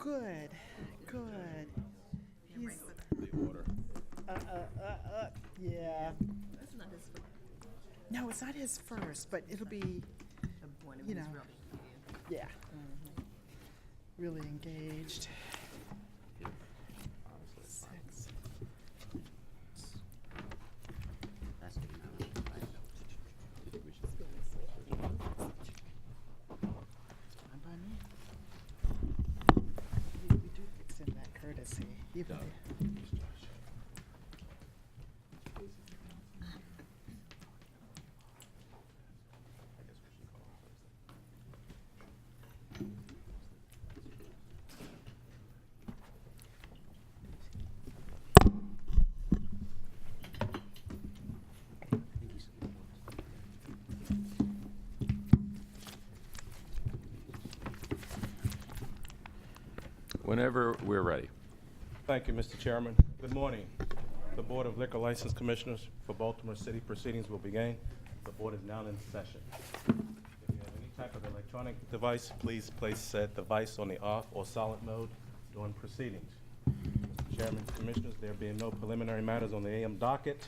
Good, good. He's, The order. yeah. That's not his fault. No, it's not his first, but it'll be, The point of You his know. really. yeah. Really engaged. Honestly, it's fine. Six. That's good enough. We should- Fine by me. We do extend that courtesy, even Doug, if. Ms. Josh. I guess we should call him first. Whenever we're ready. Thank you, Mr. Chairman. Good morning. The Board of Liquor License Commissioners for Baltimore City proceedings will begin. The board is now in session. If you have any type of electronic device, please place said device on the off or silent mode during proceedings. Mr. Chairman, Commissioners, there being no preliminary matters on the AM docket,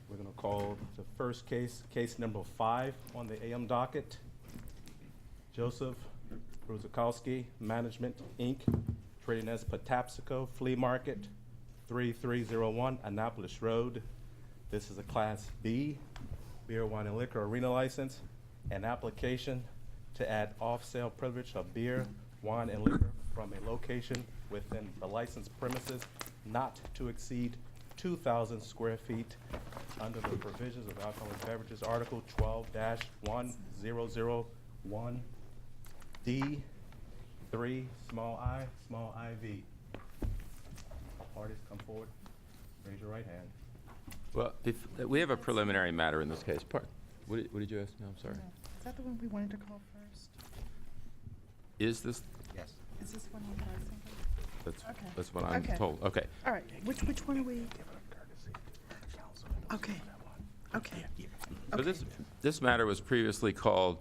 we're going to call the first case, case number 5 on the AM docket. Joseph Bruzikowski Management, Inc., trading as Patapsco Flea Market, 3301 Annapolis Road. This is a Class B beer, wine, and liquor arena license, an application to add off-sale privilege of beer, wine, and liquor from a location within the licensed premises not to exceed 2,000 square feet under the provisions of Alcoholic Beverages Article 12-1001 D3, small I, small IV. Parties come forward, raise your right hand. Well, we have a preliminary matter in this case. What did you ask? No, I'm sorry. Is that the one we wanted to call first? Is this, Yes. Is this one you guys think of? Okay. that's what I'm Okay. told. Okay. All right, which one are we? Okay, okay. So this matter was previously called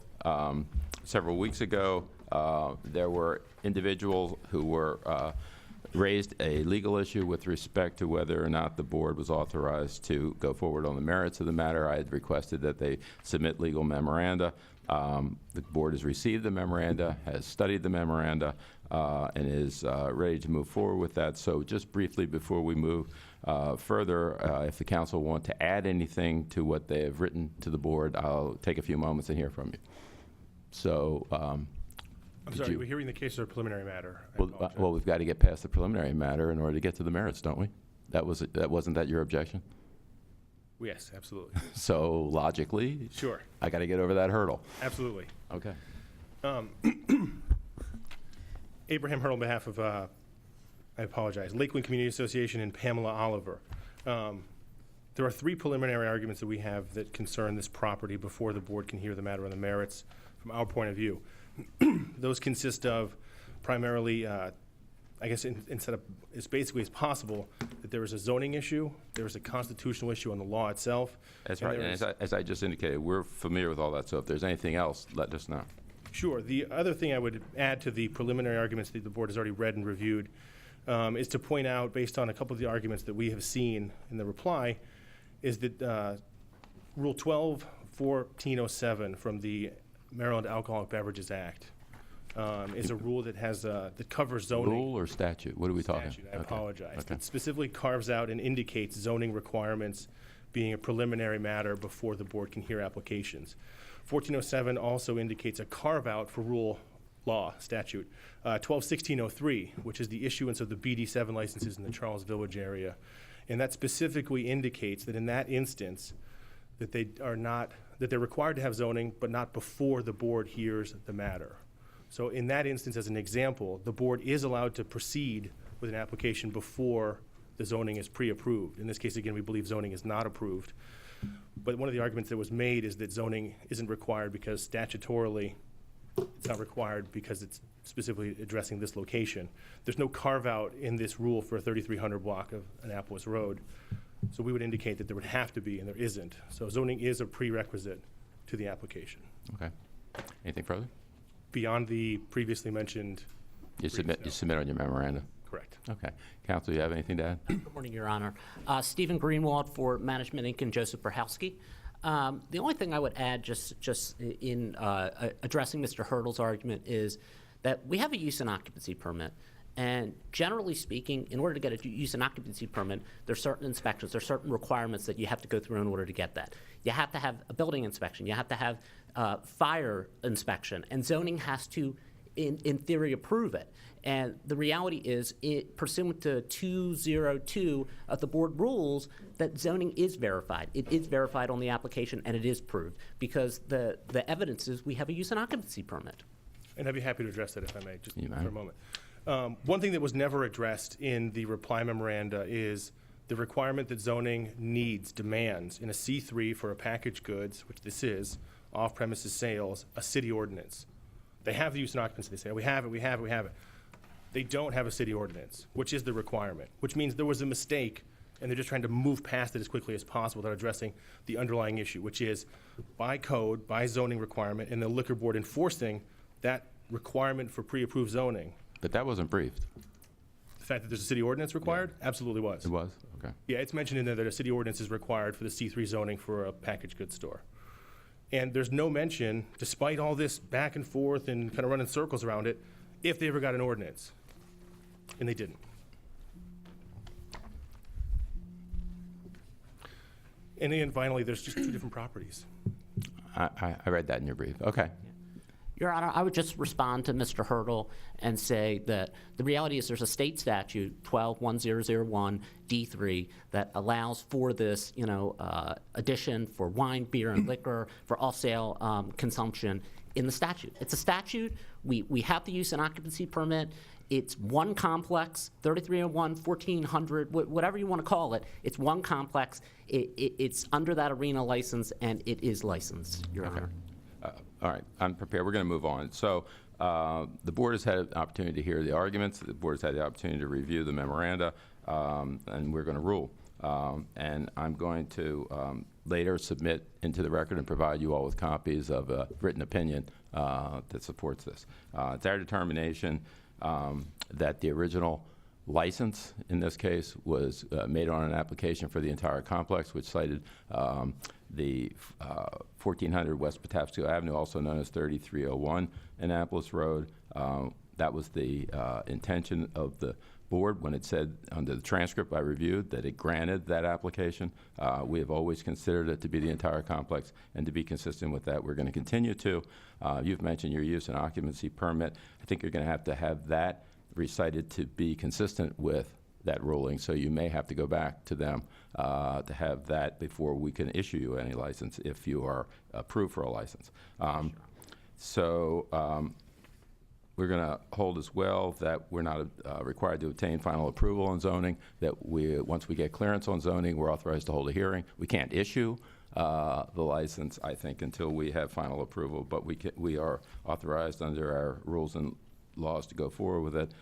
several weeks ago. There were individuals who were raised a legal issue with respect to whether or not the board was authorized to go forward on the merits of the matter. I had requested that they submit legal memoranda. The board has received the memoranda, has studied the memoranda, and is ready to move forward with that. So just briefly before we move further, if the council want to add anything to what they have written to the board, I'll take a few moments and hear from you. So, I'm Did sorry, you- we're hearing the case as a preliminary matter. I well, apologize. well, we've got to get past the preliminary matter in order to get to the merits, don't we? Wasn't that your objection? Yes, absolutely. So logically, Sure, I got to get over that hurdle. absolutely. Okay. Abraham Hurd on behalf of, I apologize, Lakeland Community Association and Pamela Oliver. There are 3 preliminary arguments that we have that concern this property before the board can hear the matter on the merits from our point of view. Those consist of primarily, I guess instead of as basically as possible, that there is a zoning issue, there is a constitutional issue on the law itself. That's and right. there And is- as I just indicated, we're familiar with all that. So if there's anything else, let us know. Sure. The other thing I would add to the preliminary arguments that the board has already read and reviewed is to point out, based on a couple of the arguments that we have seen in the reply, is that Rule 12-1407 from the Maryland Alcoholic Beverages Act is a rule that has that covers zoning. Rule or statute? What are we talking? Statute, I Okay. apologize. Okay. It specifically carves out and indicates zoning requirements being a preliminary matter before the board can hear applications. 1407 also indicates a carve-out for rule law statute. 12-1603, which is the issuance of the BD7 licenses in the Charles Village area. And that specifically indicates that in that instance, that they're required to have zoning, but not before the board hears the matter. So in that instance, as an example, the board is allowed to proceed with an application before the zoning is pre-approved. In this case, again, we believe zoning is not approved. But one of the arguments that was made is that zoning isn't required because statutorily it's not required because it's specifically addressing this location. There's no carve-out in this rule for a 3300 block of Annapolis Road. So we would indicate that there would have to be, and there isn't. So zoning is a prerequisite to the application. Okay. Anything further? Beyond the previously mentioned You submit on your memoranda? Correct. Okay. Counsel, you have anything to add? Good morning, Your Honor. Stephen Greenwald for Management Inc. and Joseph Berhowski. The only thing I would add, just in addressing Mr. Hurdle's argument, is that we have a use and occupancy permit. And generally speaking, in order to get a use and occupancy permit, there's certain inspections, there's certain requirements that you have to go through in order to get that. You have to have a building inspection, you have to have fire inspection, and zoning has to, in theory, approve it. And the reality is, pursuant to 202 of the board rules, that zoning is verified. It is verified on the application, and it is proved, because the evidence is we have a use and occupancy permit. And I'd be happy to address that if I may, just You may. for a moment. One thing that was never addressed in the reply memoranda is the requirement that zoning demands in a C3 for a packaged goods, which this is, off-premises sales, a city ordinance. They have the use and occupancy. They say, we have it. They don't have a city ordinance, which is the requirement, which means there was a mistake, and they're just trying to move past it as quickly as possible without addressing the underlying issue, which is by code, by zoning requirement, and the liquor board enforcing that requirement for pre-approved zoning. But that wasn't briefed. The fact that there's a city ordinance required? Absolutely was. It was? Okay. Yeah, it's mentioned in there that a city ordinance is required for the C3 zoning for a packaged goods store. And there's no mention, despite all this back and forth and kind of running circles around it, if they ever got an ordinance. And they didn't. And then finally, there's just two different properties. I read that in your brief. Okay. Your Honor, I would just respond to Mr. Hurdle and say that the reality is there's a state statute, 12-1001 D3, that allows for this, addition for wine, beer, and liquor for off-sale consumption in the statute. It's a statute. We have the use and occupancy permit. It's one complex, 3301, 1400, whatever you want to call it. It's one complex. It's under that arena license, and it is licensed, Your Honor. All right, I'm prepared. We're going to move on. So the board has had an opportunity to hear the arguments. The board has had the opportunity to review the memoranda, and we're going to rule. And I'm going to later submit into the record and provide you all with copies of a written opinion that supports this. It's our determination that the original license, in this case, was made on an application for the entire complex, which cited the 1400 West Patapsco Avenue, also known as 3301 Annapolis Road. That was the intention of the board when it said, under the transcript I reviewed, that it granted that application. We have always considered it to be the entire complex, and to be consistent with that, we're going to continue to. You've mentioned your use and occupancy permit. I think you're going to have that recited to be consistent with that ruling, so you may have to go back to them to have that before we can issue you any license if you are approved for a license. We're going to hold as well that we're not required to obtain final approval on zoning, that once we get clearance on zoning, we're authorized to hold a hearing. We can't issue the license, I think, until we have final approval, but we are authorized under our rules and laws to go forward with it.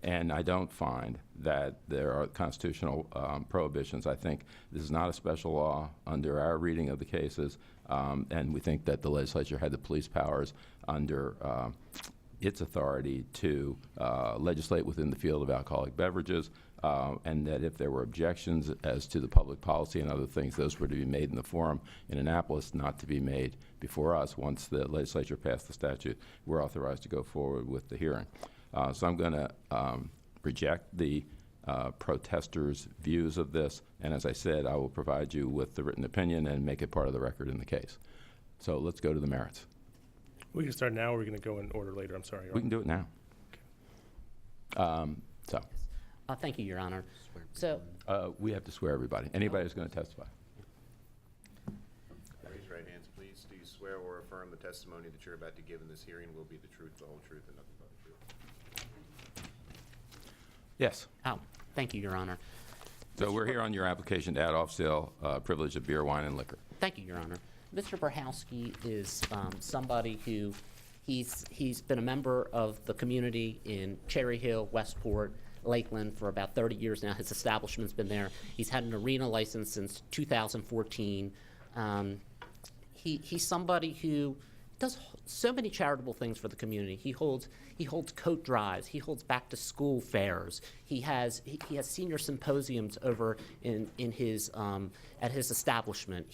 And I don't find that there are constitutional prohibitions. I think this is not a special law under our reading of the cases, and we think that the legislature had the police powers under its authority to legislate within the field of alcoholic beverages, and that if there were objections as to the public policy and other things, those were to be made in the forum in Annapolis, not to be made before us. Once the legislature passed the statute, we're authorized to go forward with the hearing. So I'm going to reject the protesters' views of this, and as I said, I will provide you with the written opinion and make it part of the record in the case. So let's go to the merits. We can start now, or we're going to go in order later. I'm sorry. We can do it now. Thank you, Your Honor. So, We have to swear everybody. Anybody who's going to testify. Raise your right hands, please. Do you swear or affirm the testimony that you're about to give in this hearing will be the truth, the whole truth, and nothing but the truth? Yes. thank you, Your Honor. So we're here on your application to add off-sale privilege of beer, wine, and liquor. Thank you, Your Honor. Mr. Berhowski is somebody who he's been a member of the community in Cherry Hill, Westport, Lakeland for about 30 years now. His establishment's been there. He's had an arena license since 2014. He's somebody who does so many charitable things for the community. He holds coat drives. He holds back to school fairs. He has senior symposiums over in his at his establishment.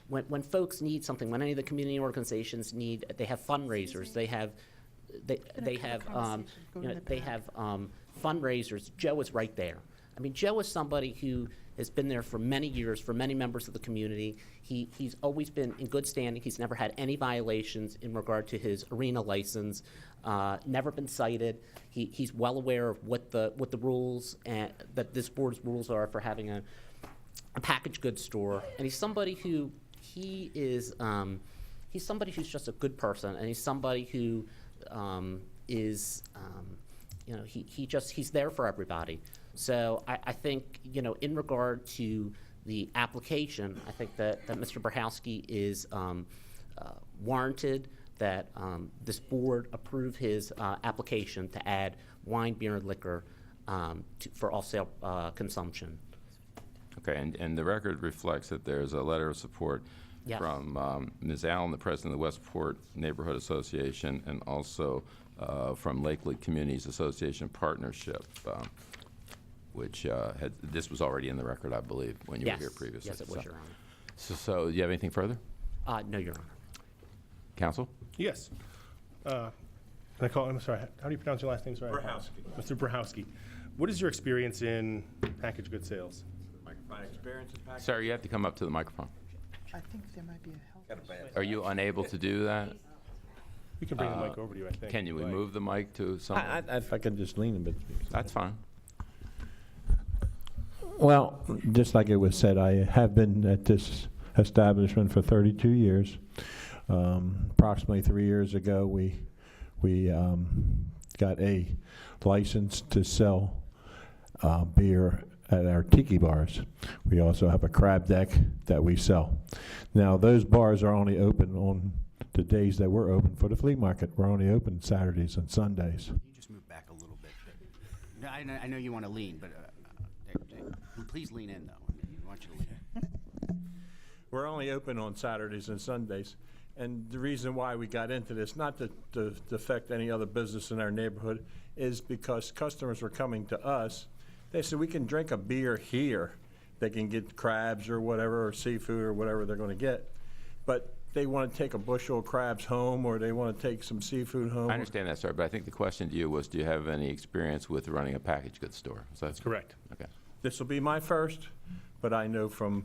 When folks need something, when any of the community organizations need, they have fundraisers. They have fundraisers. Joe is right there. I mean, Joe is somebody who has been there for many years, for many members of the community. He's always been in good standing. He's never had any violations in regard to his arena license, never been cited. He's well aware of what the rules and that this board's rules are for having a packaged goods store. And he's somebody who he's somebody who's just a good person, and he's somebody who he's there for everybody. So I think, in regard to the application, I think that Mr. Brahowski is warranted, that this board approve his application to add wine, beer, and liquor for off-sale consumption. Okay, and the record reflects that there's a letter of support Yes. from Ms. Allen, the president of the Westport Neighborhood Association, and also from Lakewood Communities Association Partnership, which this was already in the record, I believe, when you were here previously. Yes, it was, Your Honor. So do you have anything further? No, Your Honor. Counsel? Yes. Can I call, I'm sorry, how do you pronounce your last name? Sorry. Brahowski. Mr. Brahowski. What is your experience in packaged goods sales? My experience in packaging. Sir, you have to come up to the microphone. I think there might be a health issue. Are you unable to do that? We can bring the mic over to you, I think. Can you if you'd like. move the mic to someone? If I could just lean a bit. That's fine. Well, just like it was said, I have been at this establishment for 32 years. Approximately 3 years ago, we got a license to sell beer at our tiki bars. We also have a crab deck that we sell. Now, those bars are only open on the days that we're open for the flea market. We're only open Saturdays and Sundays. You just move back a little bit. No, I know you want to lean, but please lean in, though. I want you to lean. We're only open on Saturdays and Sundays. And the reason why we got into this, not to affect any other business in our neighborhood, is because customers were coming to us. They said, we can drink a beer here. They can get crabs or whatever, or seafood or whatever they're going to get. But they want to take a bushel of crabs home, or they want to take some seafood home. I understand that, sir, but I think the question to you was, do you have any experience with running a packaged goods store? So That's correct. Okay. This will be my first, but I know from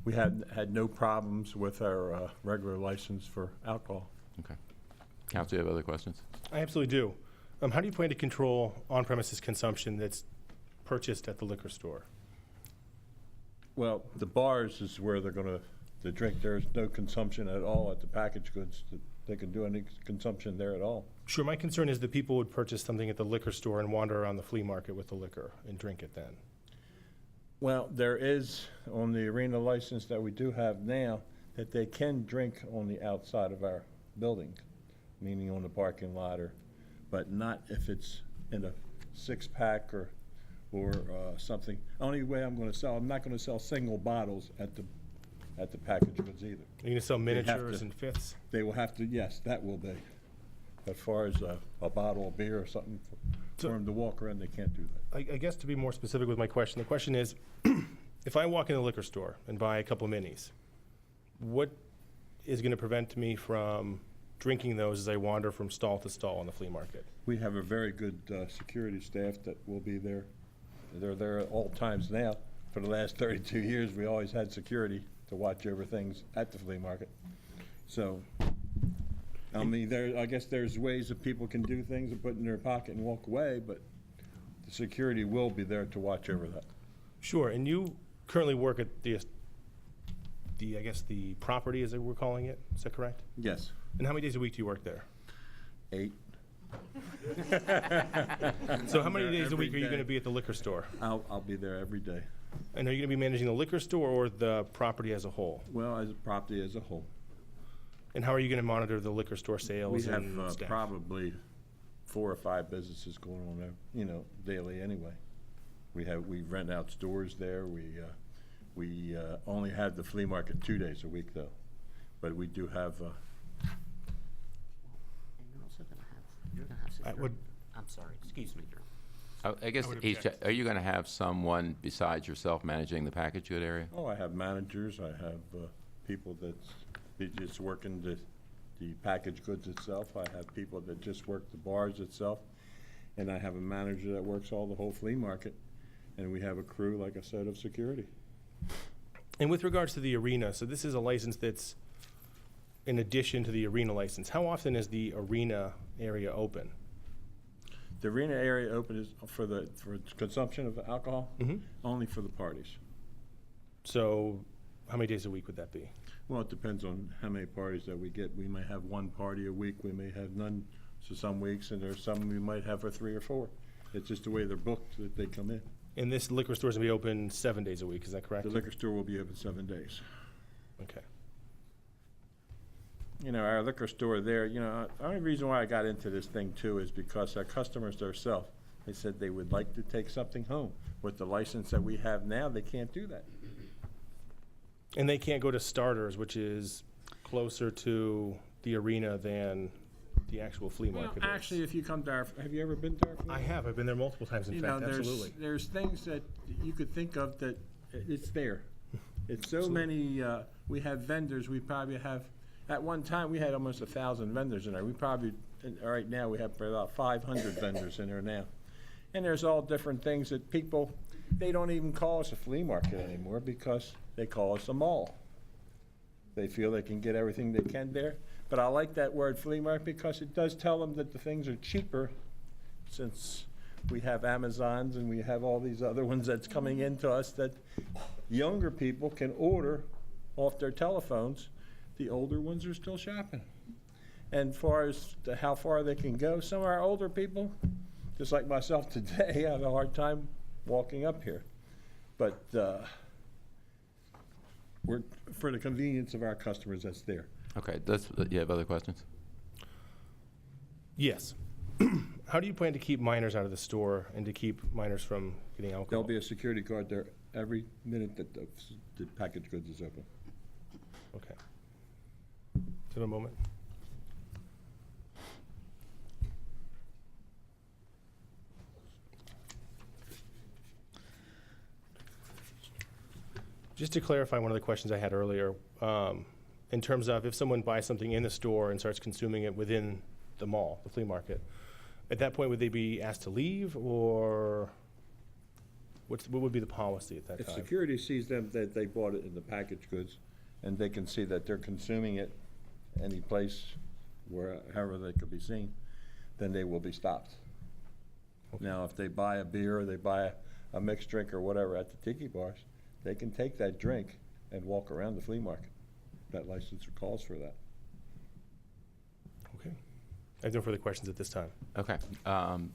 we had no problems with our regular license for alcohol. Okay. Counsel, you have other questions? I absolutely do. How do you plan to control on-premises consumption that's purchased at the liquor store? Well, the bars is where they're going to drink. There's no consumption at all at the packaged goods. They can do any consumption there at all. Sure, my concern is that people would purchase something at the liquor store and wander around the flea market with the liquor and drink it then. Well, there is, on the arena license that we do have now, that they can drink on the outside of our building, meaning on the parking lot, but not if it's in a six-pack or something. Only way I'm not going to sell single bottles at the packaged goods either. Are you going to sell have miniatures to- and fifths? They will have to, yes, that will be. As far as a bottle of beer or something for them to walk around, they can't do that. I guess to be more specific with my question, the question is, if I walk in the liquor store and buy a couple of minis, what is going to prevent me from drinking those as I wander from stall to stall in the flea market? We have a very good security staff that will be there. They're there at all times now. For the last 32 years, we always had security to watch over things at the flea market. So, I mean, I guess there's ways that people can do things and put it in their pocket and walk away, but the security will be there to watch over that. Sure, and you currently work at the I guess the property, as we're calling it, is that correct? Yes. And how many days a week do you work there? 8. So how many there days a week every are you day. going to be at the liquor store? I'll be there every day. And are you going to be managing the liquor store or the property as a whole? Well, as a property as a whole. And how are you going to monitor the liquor store sales We have and staff? probably 4 or 5 businesses going on there, daily anyway. We rent out stores there. We only have the flea market 2 days a week though, but we do have Mr. I would- I'm sorry, excuse me, Your Honor. I guess would each, object. are you going to have someone besides yourself managing the package good area? Oh, I have managers, I have people that just work in the packaged goods itself. I have people that just work the bars itself. And I have a manager that works all the whole flea market. And we have a crew, like I said, of security. And with regards to the arena, so this is a license that's in addition to the arena license. How often is the arena area open? The arena area open is for consumption of alcohol? Only for the parties. So how many days a week would that be? Well, it depends on how many parties that we get. We may have one party a week, we may have none, so some weeks, and there's some we might have for 3 or 4. It's just the way they're booked that they come in. And this liquor store is going to be open 7 days a week, is that correct? The liquor store will be open 7 days. Okay. You know, our liquor store there, you know, the only reason why I got into this thing too is because our customers themselves, they said they would like to take something home. With the license that we have now, they can't do that. And they can't go to Starters, which is closer to the arena than the actual flea Well, market is. actually, if you come to our, have you ever been to our flea I market? have. I've been there multiple times, in You fact, know, absolutely. there's things that you could think of that it's there. It's so many, we have vendors, we probably have, at one time, we had almost 1,000 vendors in there. We probably, right now, we have about 500 vendors in there now. And there's all different things that people, they don't even call us a flea market anymore because they call us a mall. They feel they can get everything they can there. But I like that word flea market because it does tell them that the things are cheaper, since we have Amazons and we have all these other ones that's coming into us that younger people can order off their telephones. The older ones are still shopping. And far as to how far they can go, some of our older people, just like myself today, have a hard time walking up here. But we're, for the convenience of our customers, that's there. Okay, you have other questions? Yes. How do you plan to keep minors out of the store and to keep minors from getting alcohol? There'll be a security guard there every minute that the packaged goods is open. Okay. Just a moment. Just to clarify one of the questions I had earlier, in terms of if someone buys something in the store and starts consuming it within the mall, the flea market, at that point, would they be asked to leave, or what would be the policy at that If time? security sees them that they bought it in the packaged goods, and they can see that they're consuming it any place wherever they could be seen, then they will be stopped. Now, if they buy a beer or they buy a mixed drink or whatever at the tiki bars, they can take that drink and walk around the flea market. That license calls for that. Okay. I have no further questions at this time. Okay.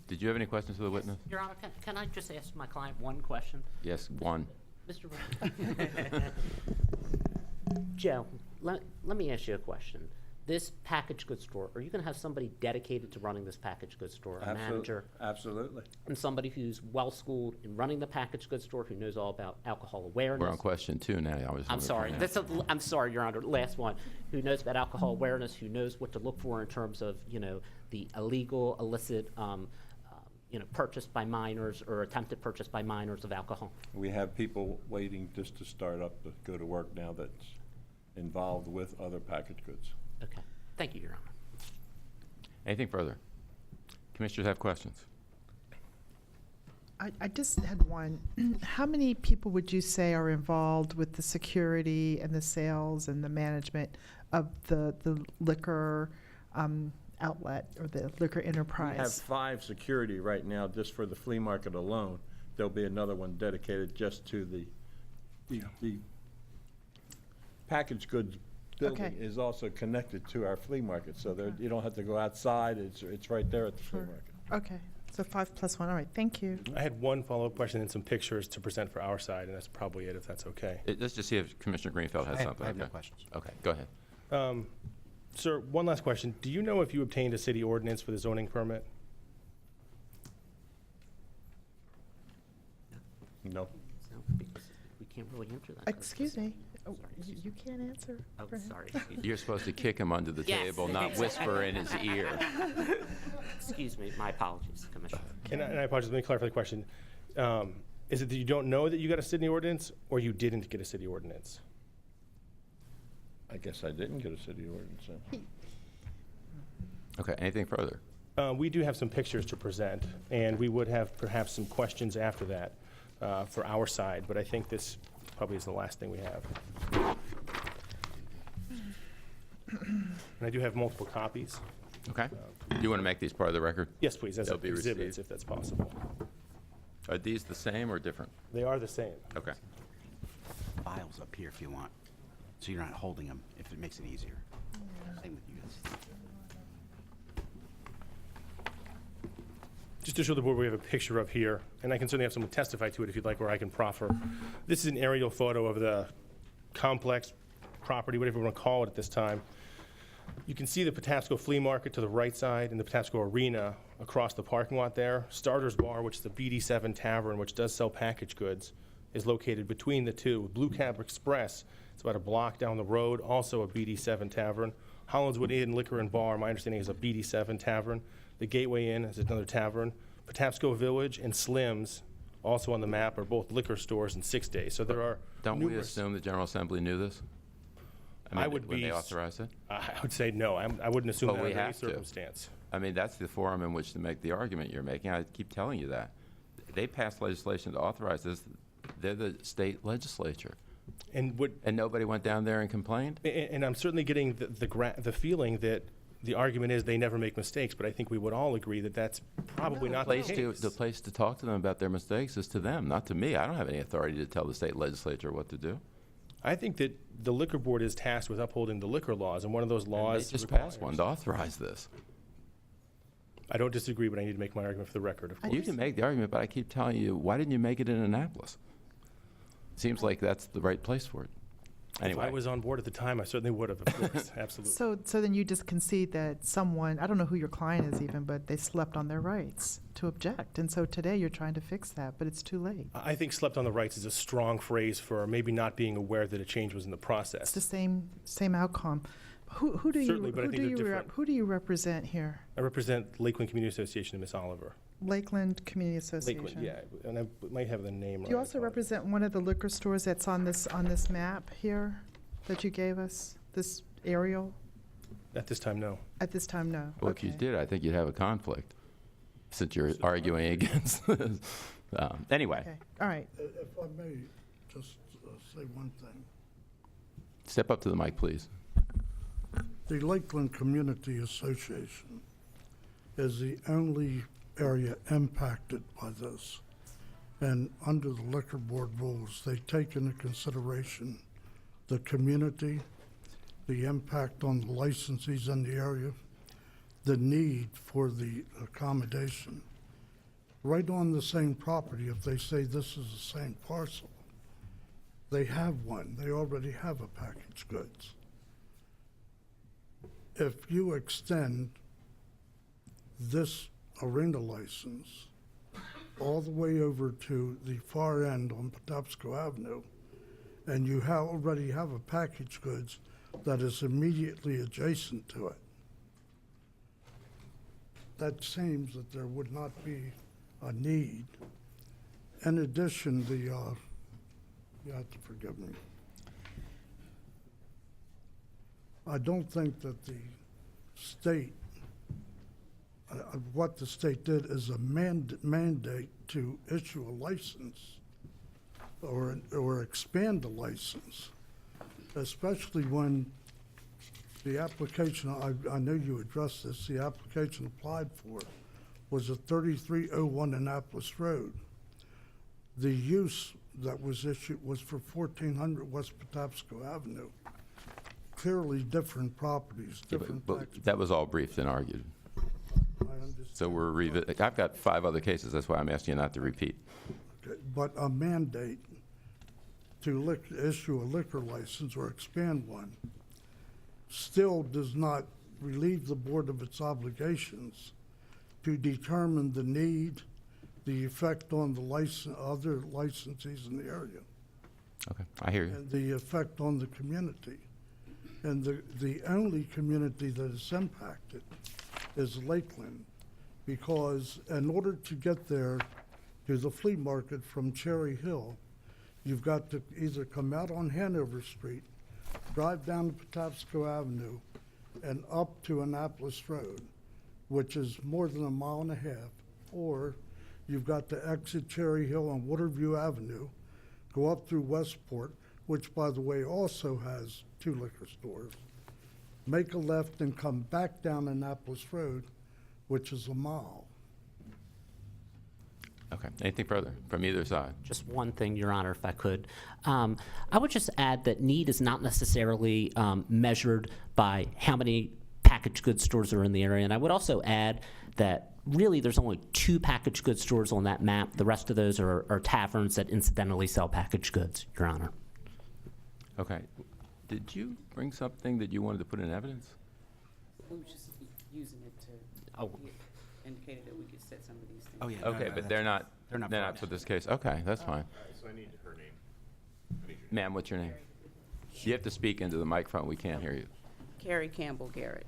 Did you have any questions for the witness? Your Honor, can I just ask my client one question? Yes, one. Mr. Joe, let me ask you a question. This packaged goods store, are you going to have somebody dedicated to running this packaged goods store, a manager, Absolutely. and somebody who's well-schooled in running the packaged goods store, who knows all about alcohol awareness? We're on question 2 now. I'm sorry. I'm sorry, Your Honor. Last one. Who knows about alcohol awareness? Who knows what to look for in terms of, the illegal, illicit, purchase by minors or attempted purchase by minors of alcohol? We have people waiting just to start up to go to work now that's involved with other packaged goods. Okay. Thank you, Your Honor. Anything further? Commissioners have questions? I just had one. How many people would you say are involved with the security and the sales and the management of the liquor outlet or the liquor enterprise? We have 5 security right now just for the flea market alone. There'll be another one dedicated just to the packaged goods building Okay. is also connected to our flea market, so there, you don't have to go outside, it's right there at the flea Sure. market. Okay, so 5 + 1. All right, thank you. I had one follow-up question and some pictures to present for our side, and that's probably it, if that's okay. Let's just see if Commissioner Greenfield has something. I have no Okay. questions. Okay, go ahead. Sir, one last question. Do you know if you obtained a city ordinance for the zoning permit? No. No, because we can't really answer that. Excuse me, Oh, you can't answer Oh, for him? sorry. You're supposed to kick him under the Yes. table, not whisper in his ear. Excuse me, my apologies, Commissioner. And I apologize, let me clarify the question. Is it that you don't know that you got a city ordinance, or you didn't get a city ordinance? I guess I didn't get a city ordinance then. Okay, anything further? We do have some pictures to present, and we would have perhaps some questions after that for our side, but I think this probably is the last thing we have. And I do have multiple copies. Okay. Do you want to make these part of the record? Yes, please, as They'll be exhibits, received. if that's possible. Are these the same or different? They are the same. Okay. Files up here if you want, so you're not holding them, if it makes it easier. Same with you guys. Just to show the board, we have a picture of here, and I can certainly have someone testify to it if you'd like, or I can proffer. This is an aerial photo of the complex property, whatever you want to call it at this time. You can see the Patapsco Flea Market to the right side and the Patapsco Arena across the parking lot there. Starter's Bar, which is the BD7 Tavern, which does sell packaged goods, is located between the two. Blue Cab Express, it's about a block down the road, also a BD7 Tavern. Hollinswood Inn Liquor and Bar, my understanding, is a BD7 Tavern. The Gateway Inn is another tavern. Patapsco Village and Slim's, also on the map, are both liquor stores in 6 days. So there are Don't we numerous- assume the General Assembly knew this? I would when be they s- authorized it? I would say no. I wouldn't assume But that we under any have to. circumstance. I mean, that's the forum in which to make the argument you're making. I keep telling you that. They passed legislation to authorize this. They're the state legislature. And would And nobody went down there and complained? and I'm certainly getting the feeling that the argument is they never make mistakes, but I think we would all agree that that's probably not the case. The place to talk to them about their mistakes is to them, not to me. I don't have any authority to tell the state legislature what to do. I think that the liquor board is tasked with upholding the liquor laws, and one of those And laws they just requires- passed one to authorize this. I don't disagree, but I need to make my argument for the record, of course. You can make the argument, but I keep telling you, why didn't you make it in Annapolis? Seems like that's the right place for it. If I Anyway, was on board at the time, I certainly would have, of course, absolutely. So then you just concede that someone, I don't know who your client is even, but they slept on their rights to object. And so today you're trying to fix that, but it's too late. I think slept on the rights is a strong phrase for maybe not being aware that a change was in the It's process. the same outcome. Who do you, Certainly, but I who think do they're you, different. who do you represent here? I represent Lakeland Community Association and Ms. Oliver. Lakeland Community Association? Lakeland, yeah, and I might have the name wrong. Do you also represent one of the liquor stores that's on this map here that you gave us, this aerial? At this time, no. At this time, no. well, if you Okay. did, I think you'd have a conflict, since you're arguing against this. Anyway, Okay, all right. If I may just say one thing. step up to the mic, please. The Lakeland Community Association is the only area impacted by this. And under the liquor board rules, they take into consideration the community, the impact on the licensees in the area, the need for the accommodation. Right on the same property, if they say this is the same parcel, they have one. They already have a packaged goods. If you extend this arena license all the way over to the far end on Patapsco Avenue, and you already have a packaged goods that is immediately adjacent to it, that seems that there would not be a need. In addition, you have to forgive me. I don't think that the state, what the state did is a mandate to issue a license or expand the license, especially when the application, I know you addressed this, the application applied for was at 3301 Annapolis Road. The use that was issued was for 1400 West Patapsco Avenue. Clearly different properties, Yeah, different but tax. that was all briefed and argued. I understand. So we're I've got 5 other cases, that's why I'm asking you not to repeat. Okay, but a mandate to issue a liquor license or expand one still does not relieve the board of its obligations to determine the need, the effect on the other licensees in the area. Okay, I hear you. and the effect on the community. And the only community that is impacted is Lakeland, because in order to get there to the flea market from Cherry Hill, you've got to either come out on Hanover Street, drive down Patapsco Avenue, and up to Annapolis Road, which is more than a mile and a half, or you've got to exit Cherry Hill on Waterview Avenue, go up through Westport, which, by the way, also has 2 liquor stores, make a left and come back down Annapolis Road, which is a mile. Okay, anything further from either side? Just one thing, Your Honor, if I could. I would just add that need is not necessarily measured by how many packaged goods stores are in the area. And I would also add that really there's only 2 packaged goods stores on that map. The rest of those are taverns that incidentally sell packaged goods, Your Honor. Okay. Did you bring something that you wanted to put in evidence? We were just using it to, Oh. he indicated that we could set some of these things. Oh, yeah. Okay, but they're not They're not for this case. Okay, that's fine. All right, so I need her name. I need your name. Ma'am, what's your name? You have to speak into the microphone. We can't hear you. Carrie Campbell Garrett,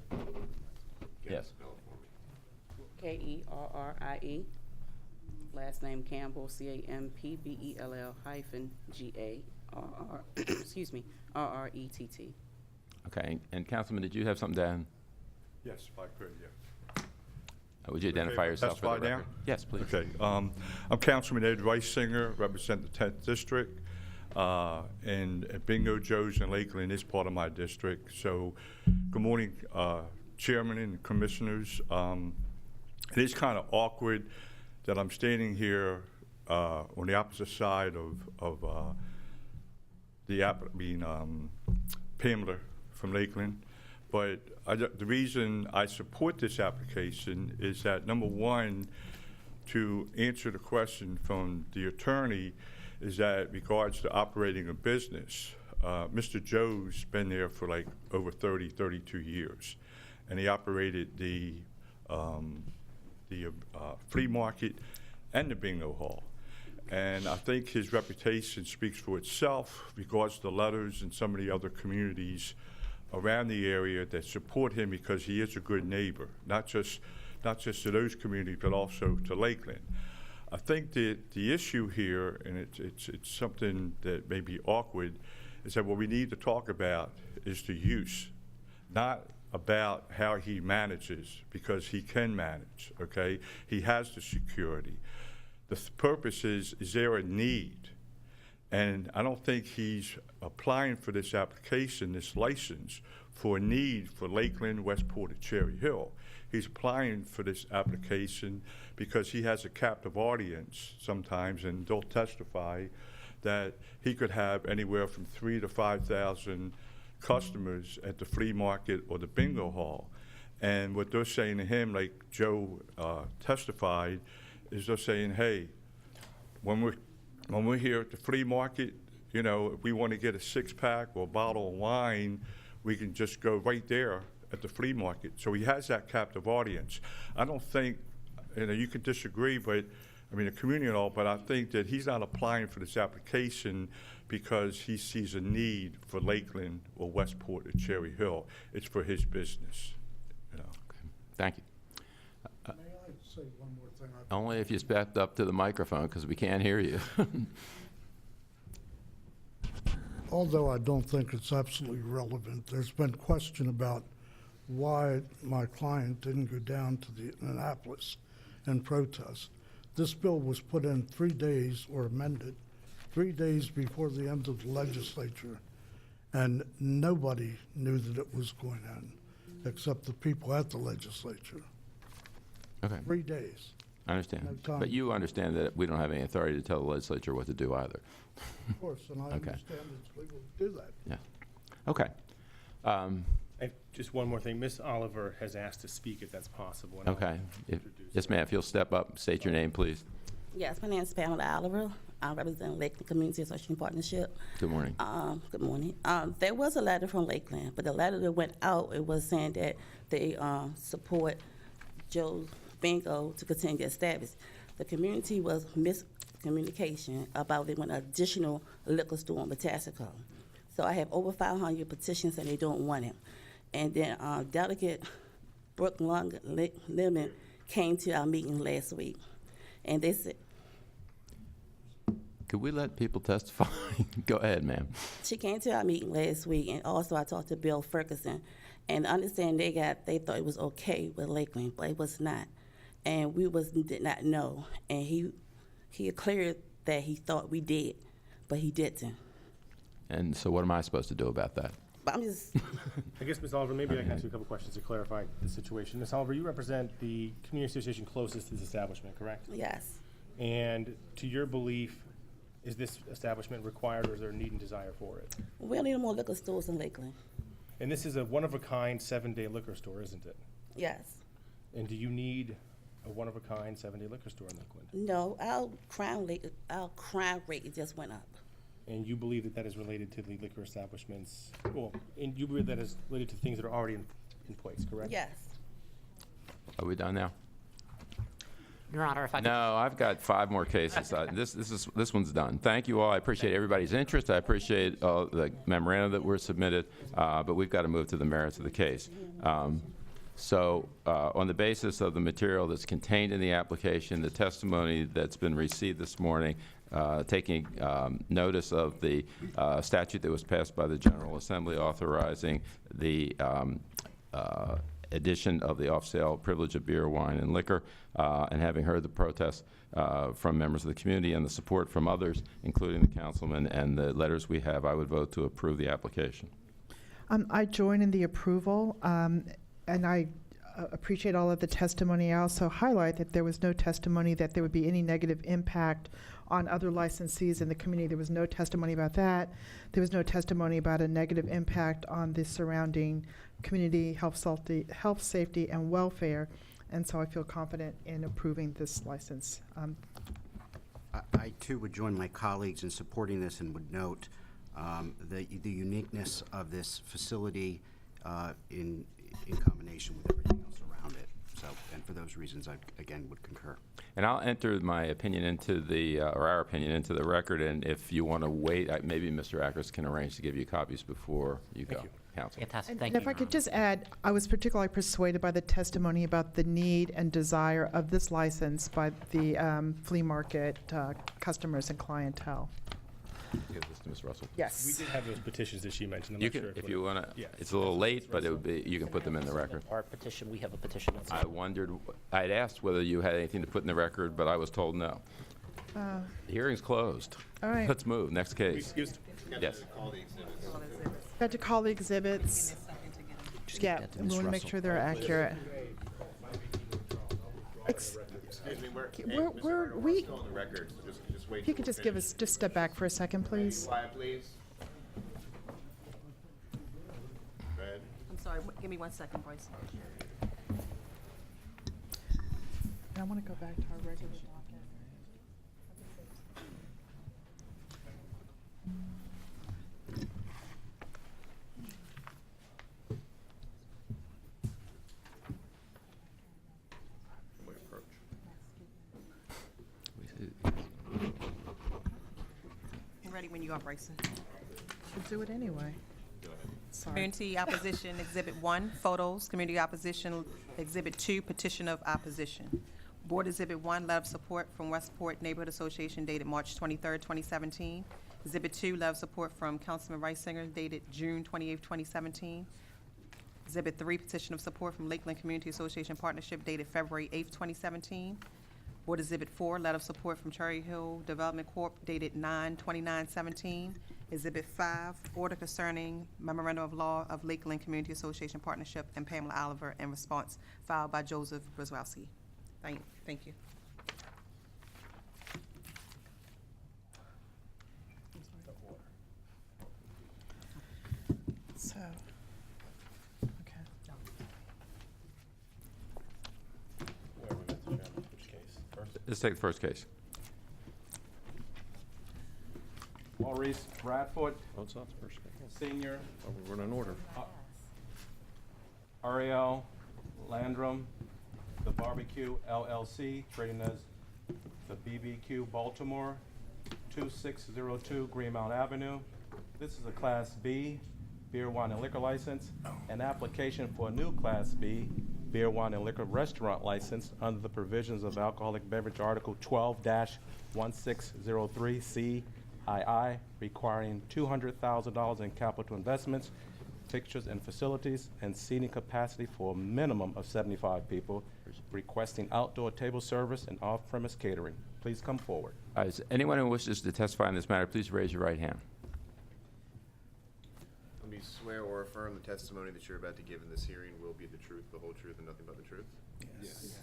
Can you Yes. spell it for me? Kerrie. Last name Campbell, CampbellGarrett, excuse me, RRETT. Okay, and Councilman, did you have something to add? Yes, if I could, yeah. Would you identify Okay, yourself for the testify now? record? Yes, please. Okay, I'm Councilman Ed Riesinger, represent the 10th District, and Bingo Joe's in Lakeland is part of my district. So, good morning, Chairman and Commissioners. It is kind of awkward that I'm standing here on the opposite side of Pamela from Lakeland. But the reason I support this application is that, number one, to answer the question from the attorney, is that regards to operating a business, Mr. Joe's been there for like over 32 years. And he operated the flea market and the bingo hall. And I think his reputation speaks for itself regards to the letters and some of the other communities around the area that support him because he is a good neighbor, not just to those communities, but also to Lakeland. I think that the issue here, and it's something that may be awkward, is that what we need to talk about is the use, not about how he manages, because he can manage, okay? He has the security. The purpose is there a need? And I don't think he's applying for this application, this license, for a need for Lakeland, Westport, or Cherry Hill. He's applying for this application because he has a captive audience sometimes, and they'll testify that he could have anywhere from 3,000 to 5,000 customers at the flea market or the bingo hall. And what they're saying to him, like Joe testified, is they're saying, hey, when we're here at the flea market, you know, if we want to get a 6-pack or a bottle of wine, we can just go right there at the flea market. So he has that captive audience. I don't think, you know, you can disagree, but I mean, the community and all, but I think that he's not applying for this application because he sees a need for Lakeland or Westport or Cherry Hill. It's for his business, you know. Okay. Thank you. May I say one more thing? Only if you stepped up to the microphone, because we can't hear you. Although I don't think it's absolutely relevant, there's been question about why my client didn't go down to the Annapolis and protest. This bill was put in 3 days, or amended, 3 days before the end of the legislature, and nobody knew that it was going in, except the people at the legislature. Okay, 3 days. I understand. No time. But you understand that we don't have any authority to tell the legislature what to do either. Of course, and I Okay. understand it's legal to do that. Yeah. Okay. And just one more thing, Ms. Oliver has asked to speak if that's possible. and I'll Okay. introduce Yes, her. ma'am, if you'll step up, state your name, please. Yes, my name is Pamela Oliver. I represent Lakeland Community Association Partnership. Good morning. Good morning. There was a letter from Lakeland, but the letter that went out, it was saying that they support Joe Bingo to continue their status. The community was communication about they want an additional liquor store in Patastico. So I have over 500 petitions and they don't want it. And then Delegate Brooke Lemon came to our meeting last week, and they said, Could we let people testify? Go ahead, ma'am. she came to our meeting last week, and also I talked to Bill Ferguson, and I understand they thought it was okay with Lakeland, but it was not, and we did not know, and he cleared that he thought we did, but he didn't. And so what am I supposed to do about that? But I'm just, I guess, Ms. Oliver, maybe I can ask you a couple questions to clarify the situation. Ms. Oliver, you represent the community association closest to this establishment, correct? yes, And to your belief, is this establishment required, or is there a need and desire for it? we don't need more liquor stores in Lakeland. And this is a one-of-a-kind 7-day liquor store, isn't it? Yes. And do you need a one-of-a-kind 7-day liquor store in Lakeland? No, our crime rate just went up. And you believe that that is related to the liquor establishments, well, and you believe that is related to things that are already in place, correct? Yes. Are we done now? Your Honor, if I could. No, I've got 5 more cases. This one's done. Thank you all. I appreciate everybody's interest. I appreciate the memoranda that were submitted, but we've got to move to the merits of the case. So on the basis of the material that's contained in the application, the testimony that's been received this morning, taking notice of the statute that was passed by the General Assembly authorizing the addition of the off-sale privilege of beer, wine, and liquor, and having heard the protests from members of the community and the support from others, including the councilman and the letters we have, I would vote to approve the application. I join in the approval, and I appreciate all of the testimony. I also highlight that there was no testimony that there would be any negative impact on other licensees in the community. There was no testimony about that. There was no testimony about a negative impact on the surrounding community, health, safety, and welfare. And so I feel confident in approving this license. I too would join my colleagues in supporting this and would note the uniqueness of this facility in combination with everything else around it. So, and for those reasons, I again would concur. And I'll enter my opinion into the, or our opinion into the record, and if you want to wait, maybe Mr. Akers can arrange to give you copies before you go. you. Council. Fantastic. And Thank if you, I Your could Honor. just add, I was particularly persuaded by the testimony about the need and desire of this license by the flea market customers and clientele. Give this to Ms. Russell. We Yes. did have those petitions that she mentioned. I'm You not can, sure if you want to, Yeah. it's a little late, but it would be, you can put them in the record. Our petition, we have a petition that's. I wondered, I'd asked whether you had anything to put in the record, but I was told no. The hearing's closed. All right. Let's move. Next case. Excuse, Yes. Got to call the exhibits. Yeah, get to and Ms. we want to make Russell. sure they're accurate. Excuse me, We, still on the record, so just wait. if you could just give us, just step back for a second, please. Quiet, please. Go ahead. I'm sorry, give me 1 second, Bryce. And I want to go back to our regular docket. I'm ready when you are, Bryson. We'll do it anyway. Sorry. Community Opposition Exhibit 1, photos. Community Opposition Exhibit 2, petition of opposition. Board Exhibit 1, letter of support from Westport Neighborhood Association dated March 23rd, 2017. Exhibit 2, letter of support from Councilman Reisinger dated June 28th, 2017. Exhibit 3, petition of support from Lakeland Community Association Partnership dated February 8th, 2017. Board Exhibit 4, letter of support from Cherry Hill Development Corp. dated 9/29/17. Exhibit 5, order concerning memorandum of law of Lakeland Community Association Partnership and Pamela Oliver in response filed by Joseph Brzezowski. Thank you. So, okay. where are we, Mr. Chairman? Which case? First? Let's take the first case. Maurice Bradford, Oh, it's not the first case. Senior, Oh, we're in order. Ariel Landrum, The Barbecue LLC, trading as The BBQ Baltimore, 2602 Greenmount Avenue. This is a Class B beer, wine, and liquor license. An application for a new Class B beer, wine, and liquor restaurant license under the provisions of Alcoholic Beverage Article 12-1603 CII, requiring $200,000 in capital investments, fixtures and facilities, and seating capacity for a minimum of 75 people, requesting outdoor table service and off-premise catering. Please come forward. Is anyone who wishes to testify in this matter, please raise your right hand. Let me swear or affirm the testimony that you're about to give in this hearing will be the truth, the whole truth, and nothing but the truth? Yes.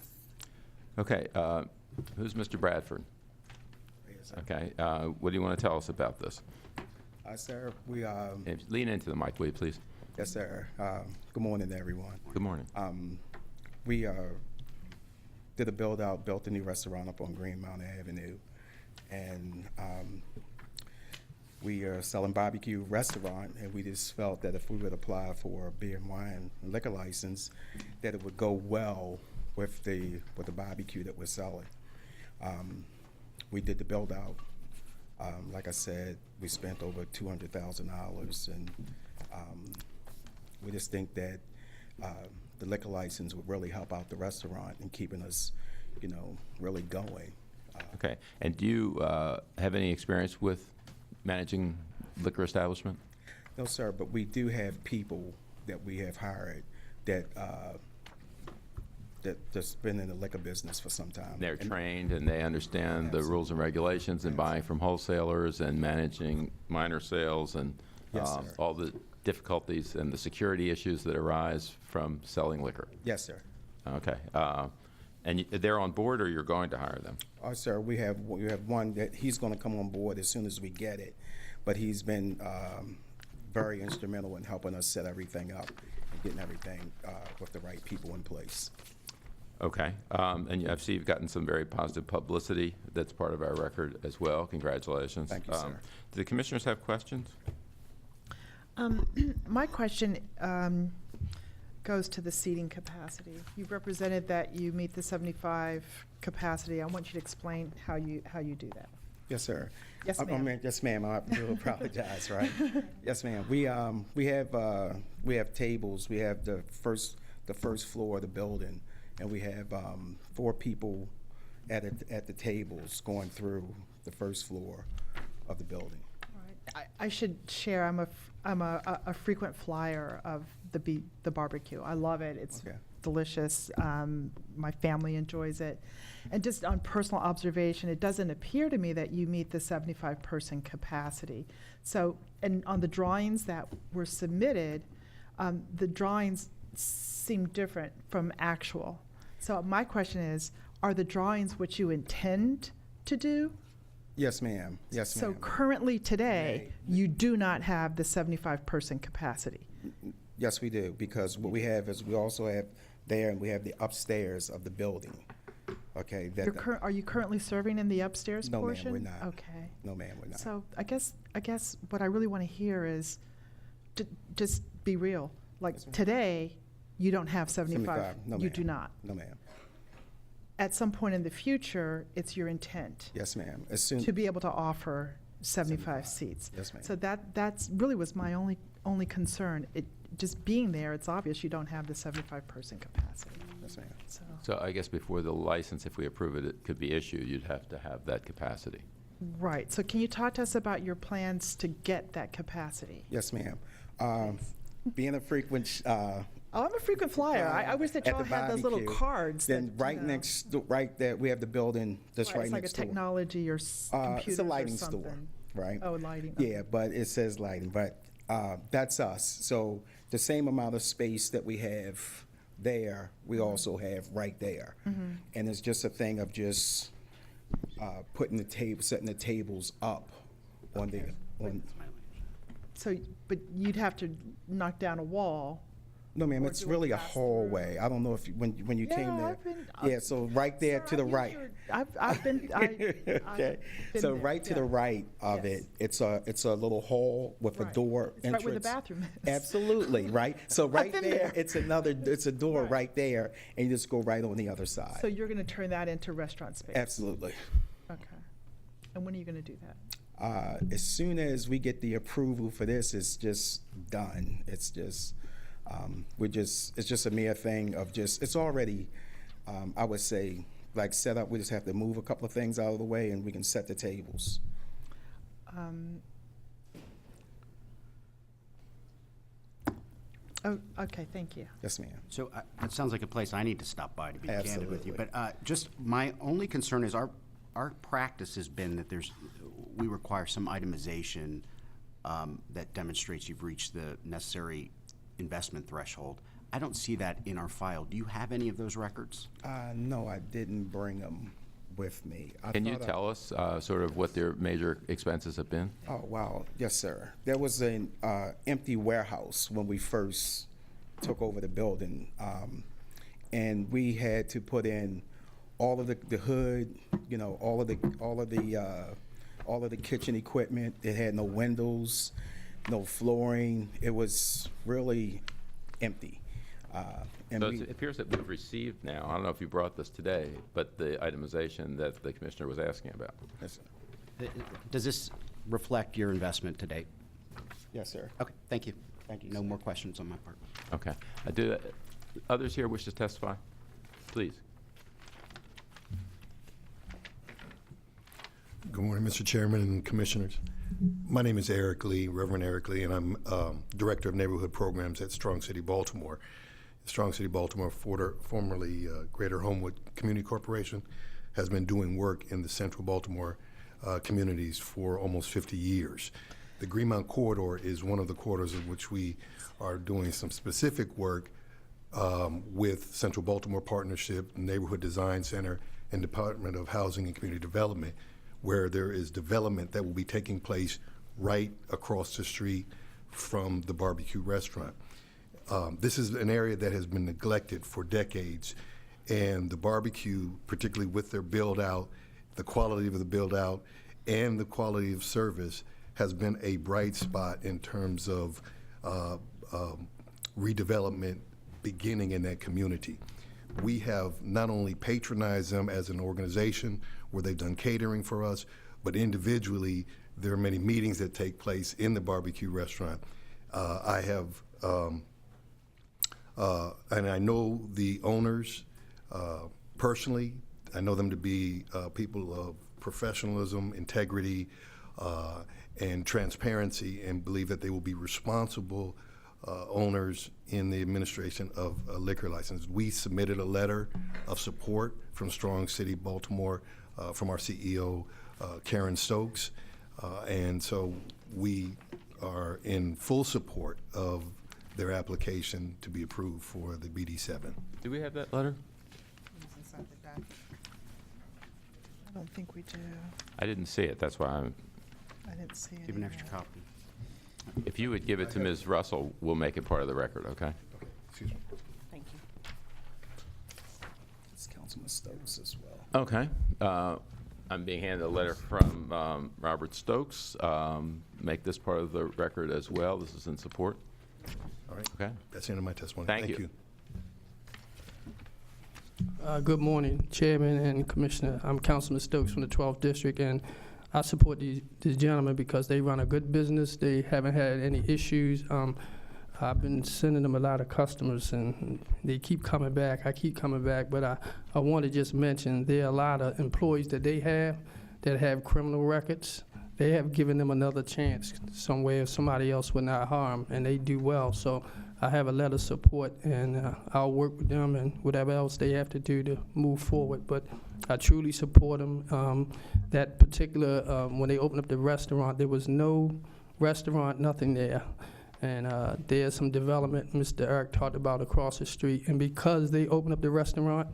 Okay, who's Mr. Bradford? Okay, what do you want to tell us about this? Sir, we, Lean into the mic, will you, please? yes, sir. Good morning, everyone. Good morning. We did a build-out, built a new restaurant up on Greenmount Avenue, and we are selling barbecue restaurant, and we just felt that if we would apply for a beer and wine and liquor license, that it would go well with the barbecue that we're selling. We did the build-out. Like I said, we spent over $200,000, and we just think that the liquor license would really help out the restaurant in keeping us, really going. Okay, and do you have any experience with managing liquor establishment? No, sir, but we do have people that we have hired that that's been in the liquor business for some time. They're And- trained and they understand the rules and regulations and buying from wholesalers and managing minor sales and Yes, sir. all the difficulties and the security issues that arise from selling liquor. Yes, sir. Okay, and they're on board, or you're going to hire them? Sir, we have one that he's going to come on board as soon as we get it, but he's been very instrumental in helping us set everything up and getting everything with the right people in place. Okay, and I see you've gotten some very positive publicity. That's part of our record as well. Congratulations. Thank you, sir. Do the commissioners have questions? My question goes to the seating capacity. You've represented that you meet the 75 capacity. I want you to explain how you do that. Yes, sir. Yes, I ma'am. mean, yes, ma'am. I do apologize, right? Yes, ma'am. We have tables. We have the first floor of the building, and we have 4 people at the tables going through the first floor of the building. I should share, I'm a frequent flyer of the barbecue. I love it. It's Okay. delicious. My family enjoys it. And just on personal observation, it doesn't appear to me that you meet the 75-person capacity. So, and on the drawings that were submitted, the drawings seem different from actual. So my question is, are the drawings what you intend to do? Yes, ma'am. Yes, So ma'am. currently today, you do not have the 75-person capacity. Yes, we do, because what we have is we also have there, and we have the upstairs of the building. Okay. Are you currently serving in the upstairs No, ma'am, portion? we're not. Okay. No, ma'am, we're not. So I guess what I really want to hear is, just be real. Like Yes, ma'am. today, you don't have 75. No, You ma'am. do not. No, ma'am. At some point in the future, it's your intent Yes, ma'am. As soon. to be able to offer 75 seats. Yes, ma'am. So that's really was my only concern. It just being there, it's obvious you don't have the 75-person capacity. Yes, ma'am. So So I guess before the license, if we approve it, it could be issued, you'd have to have that capacity. right. So can you talk to us about your plans to get that capacity? Yes, ma'am. Being a frequent. Oh, I'm a frequent flyer. I wish that at y'all the had those little barbecue, cards. Then that, right there, we have the building that's right it's like a next door. technology or computers It's a lighting or store, something. right? Oh, lighting. Yeah, but it says lighting, but that's us. So the same amount of space that we have there, we also have right there. Mm-hmm. And it's just a thing of just setting the tables up on So, but you'd have to knock down a wall. no, ma'am, Or it's do a really a pass-through. hallway. I don't know if when you came Yeah, there. I've been. Yeah, so right there Sir, to the I've right. used I've been, Okay, been so there, right to the yeah. right of Yes. it, it's a little hall with a Right. door It's entrance. right where the bathroom is. Absolutely, right? So right been there, there. it's a door Right. right there, and you just go right on the other side. So you're going to turn that into restaurant space? Absolutely. Okay. And when are you going to do that? As soon as we get the approval for this, it's just done. It's just, it's just a mere thing of just, it's already, I would say, like set up. We just have to move a couple of things out of the way and we can set the tables. Oh, okay, thank you. Yes, ma'am. So it sounds like a place I need to stop by, to be candid with you. Absolutely. But just my only concern is our practice has been that we require some itemization that demonstrates you've reached the necessary investment threshold. I don't see that in our file. Do you have any of those records? No, I didn't bring them with me. Can you tell us sort of what their major expenses have been? Oh, wow. Yes, sir. There was an empty warehouse when we first took over the building. And we had to put in all of the hood, you know, all of the kitchen equipment. It had no windows, no flooring. It was really empty. So it appears that we've received now, I don't know if you brought this today, but the itemization that the commissioner was asking about. Yes, sir. Does this reflect your investment to date? Yes, sir. Okay, thank you. Thank you, No sir. more questions on my part. Okay. Do others here wish to testify? Please. Good morning, Mr. Chairman and Commissioners. My name is Eric Lee, Reverend Eric Lee, and I'm Director of Neighborhood Programs at Strong City, Baltimore. Strong City, Baltimore, formerly Greater Homewood Community Corporation, has been doing work in the central Baltimore communities for almost 50 years. The Greenmount Corridor is one of the corridors in which we are doing some specific work with Central Baltimore Partnership, Neighborhood Design Center, and Department of Housing and Community Development, where there is development that will be taking place right across the street from the barbecue restaurant. This is an area that has been neglected for decades, and the barbecue, particularly with their build-out, the quality of the build-out, and the quality of service, has been a bright spot in terms of redevelopment beginning in that community. We have not only patronized them as an organization where they've done catering for us, but individually, there are many meetings that take place in the barbecue restaurant. I have, and I know the owners personally. I know them to be people of professionalism, integrity, and transparency, and believe that they will be responsible owners in the administration of a liquor license. We submitted a letter of support from Strong City, Baltimore, from our CEO, Karen Stokes, and so we are in full support of their application to be approved for the BD7. Do we have that letter? I don't think we do. I didn't see it, that's why I didn't see it Give an either. extra copy. if you would give it to Ms. Russell, we'll make it part of the record, okay? Excuse me. Thank you. It's Councilman Stokes as well. Okay. I'm being handed a letter from Robert Stokes. Make this part of the record as well. This is in support. All right. Okay. That's the end of my testimony. Thank you. Good morning, Chairman and Commissioner. I'm Councilman Stokes from the 12th District, and I support these gentlemen because they run a good business. They haven't had any issues. I've been sending them a lot of customers, and they keep coming back. I keep coming back, but I want to just mention there are a lot of employees that they have that have criminal records. They have given them another chance somewhere somebody else would not harm, and they do well. So I have a letter of support, and I'll work with them and whatever else they have to do to move forward. But I truly support them. That particular, when they opened up the restaurant, there was no restaurant, nothing there. And there's some development Mr. Eric talked about across the street. And because they opened up the restaurant,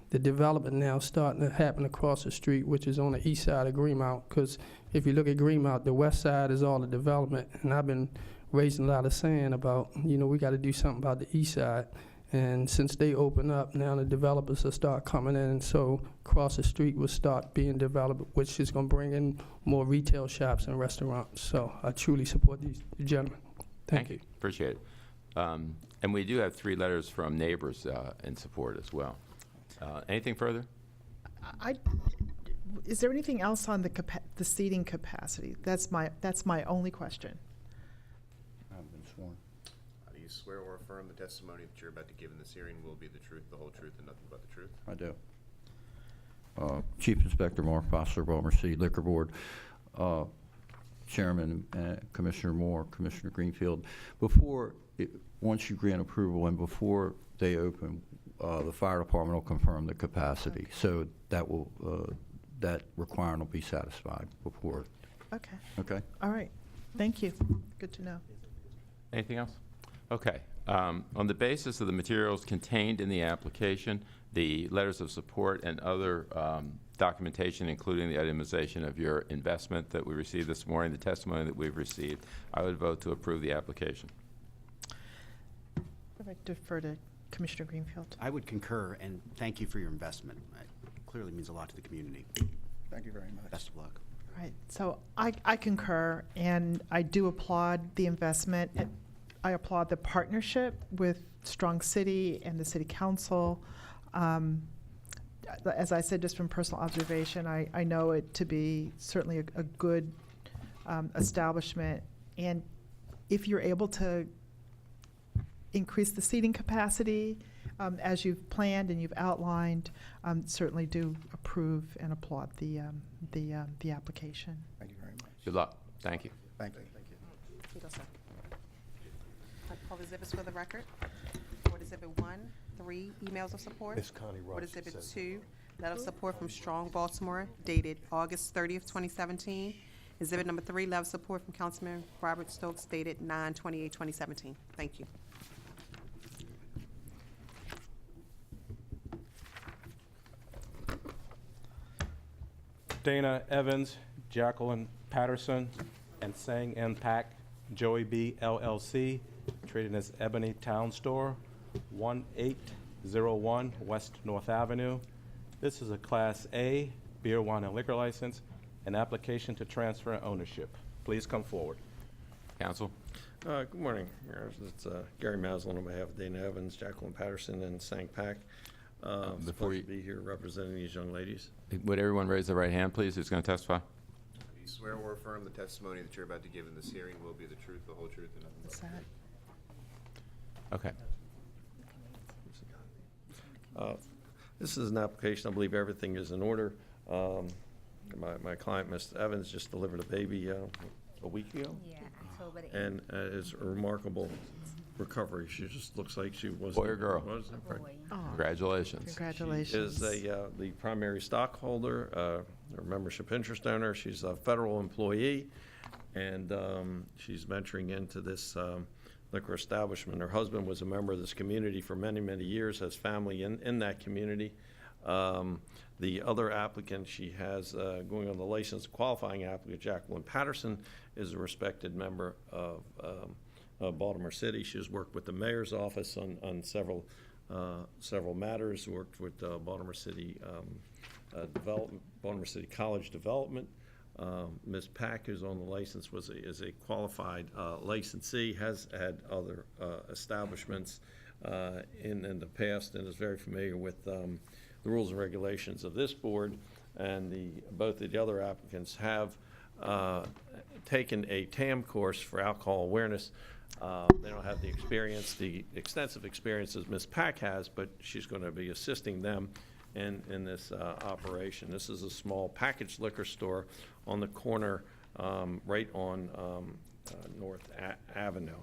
the development now starting to happen across the street, which is on the east side of Greenmount. Because if you look at Greenmount, the west side is all the development. And I've been raising a lot of sand about, we got to do something about the east side. And since they open up, now the developers will start coming in, so across the street will start being developed, which is going to bring in more retail shops and restaurants. So I truly support these gentlemen. Thank you. Appreciate it. And we do have 3 letters from neighbors in support as well. Anything further? Is there anything else on the seating capacity? That's my only question. I've been sworn. Do you swear or affirm the testimony that you're about to give in this hearing will be the truth, the whole truth, and nothing but the truth? I do. Chief Inspector Mark Foster, Baltimore City Liquor Board. Chairman, Commissioner Moore, Commissioner Greenfield. Once you grant approval and before they open, the fire department will confirm the capacity. Okay. So that requirement will be satisfied before. Okay. Okay? All right. Thank you. Good to know. Anything else? Okay. On the basis of the materials contained in the application, the letters of support and other documentation, including the itemization of your investment that we received this morning, the testimony that we've received, I would vote to approve the application. I would defer to Commissioner Greenfield. I would concur, and thank you for your investment. It clearly means a lot to the community. Thank you very much. Best of luck. Right. So I concur, and I do applaud the investment. And I applaud the partnership with Strong City and the City Council. As I said, just from personal observation, I know it to be certainly a good establishment. And if you're able to increase the seating capacity as you've planned and you've outlined, certainly do approve and applaud the application. Thank you very much. Good luck. Thank you. Thank you. I call the exhibits for the record. Board Exhibit 1, 3 emails of support. Ms. Connie Board Ross Exhibit says- 2, letter of support from Strong Baltimore dated August 30th, 2017. Exhibit number 3, letter of support from Councilman Robert Stokes dated 9/28/2017. Thank you. Dana Evans, Jacqueline Patterson, and Sang N. Pack, Joey B. LLC, trading as Ebony Town Store, 1801 West North Avenue. This is a Class A beer, wine, and liquor license, an application to transfer ownership. Please come forward. Counsel? Good morning. It's Gary Maslin on behalf of Dana Evans, Jacqueline Patterson, and Sang Pak. It's a Before pleasure you- to be here representing these young ladies. Would everyone raise their right hand, please, who's going to testify? Do you swear or affirm the testimony that you're about to give in this hearing will be the truth, the whole truth, and nothing but What's the truth? that? Okay. This is an application. I believe everything is in order. My client, Ms. Evans, just delivered a baby a week ago, Yeah, October the and it's a remarkable recovery. She just looks like she wasn't. Boy or girl? wasn't pregnant. Oh, Congratulations. congratulations. She is the primary stockholder, or membership interest owner. She's a federal employee, and she's venturing into this liquor establishment. Her husband was a member of this community for many, many years, has family in that community. The other applicant she has going on the license, qualifying applicant, Jacqueline Patterson, is a respected member of Baltimore City. She has worked with the mayor's office on several matters, worked with Baltimore City development, Baltimore City College Development. Ms. Pack, who's on the license, is a qualified licensee, has had other establishments in the past, and is very familiar with the rules and regulations of this board. And both of the other applicants have taken a TAM course for alcohol awareness. They don't have the extensive experience as Ms. Pack has, but she's going to be assisting them in this operation. This is a small packaged liquor store on the corner right on North Avenue.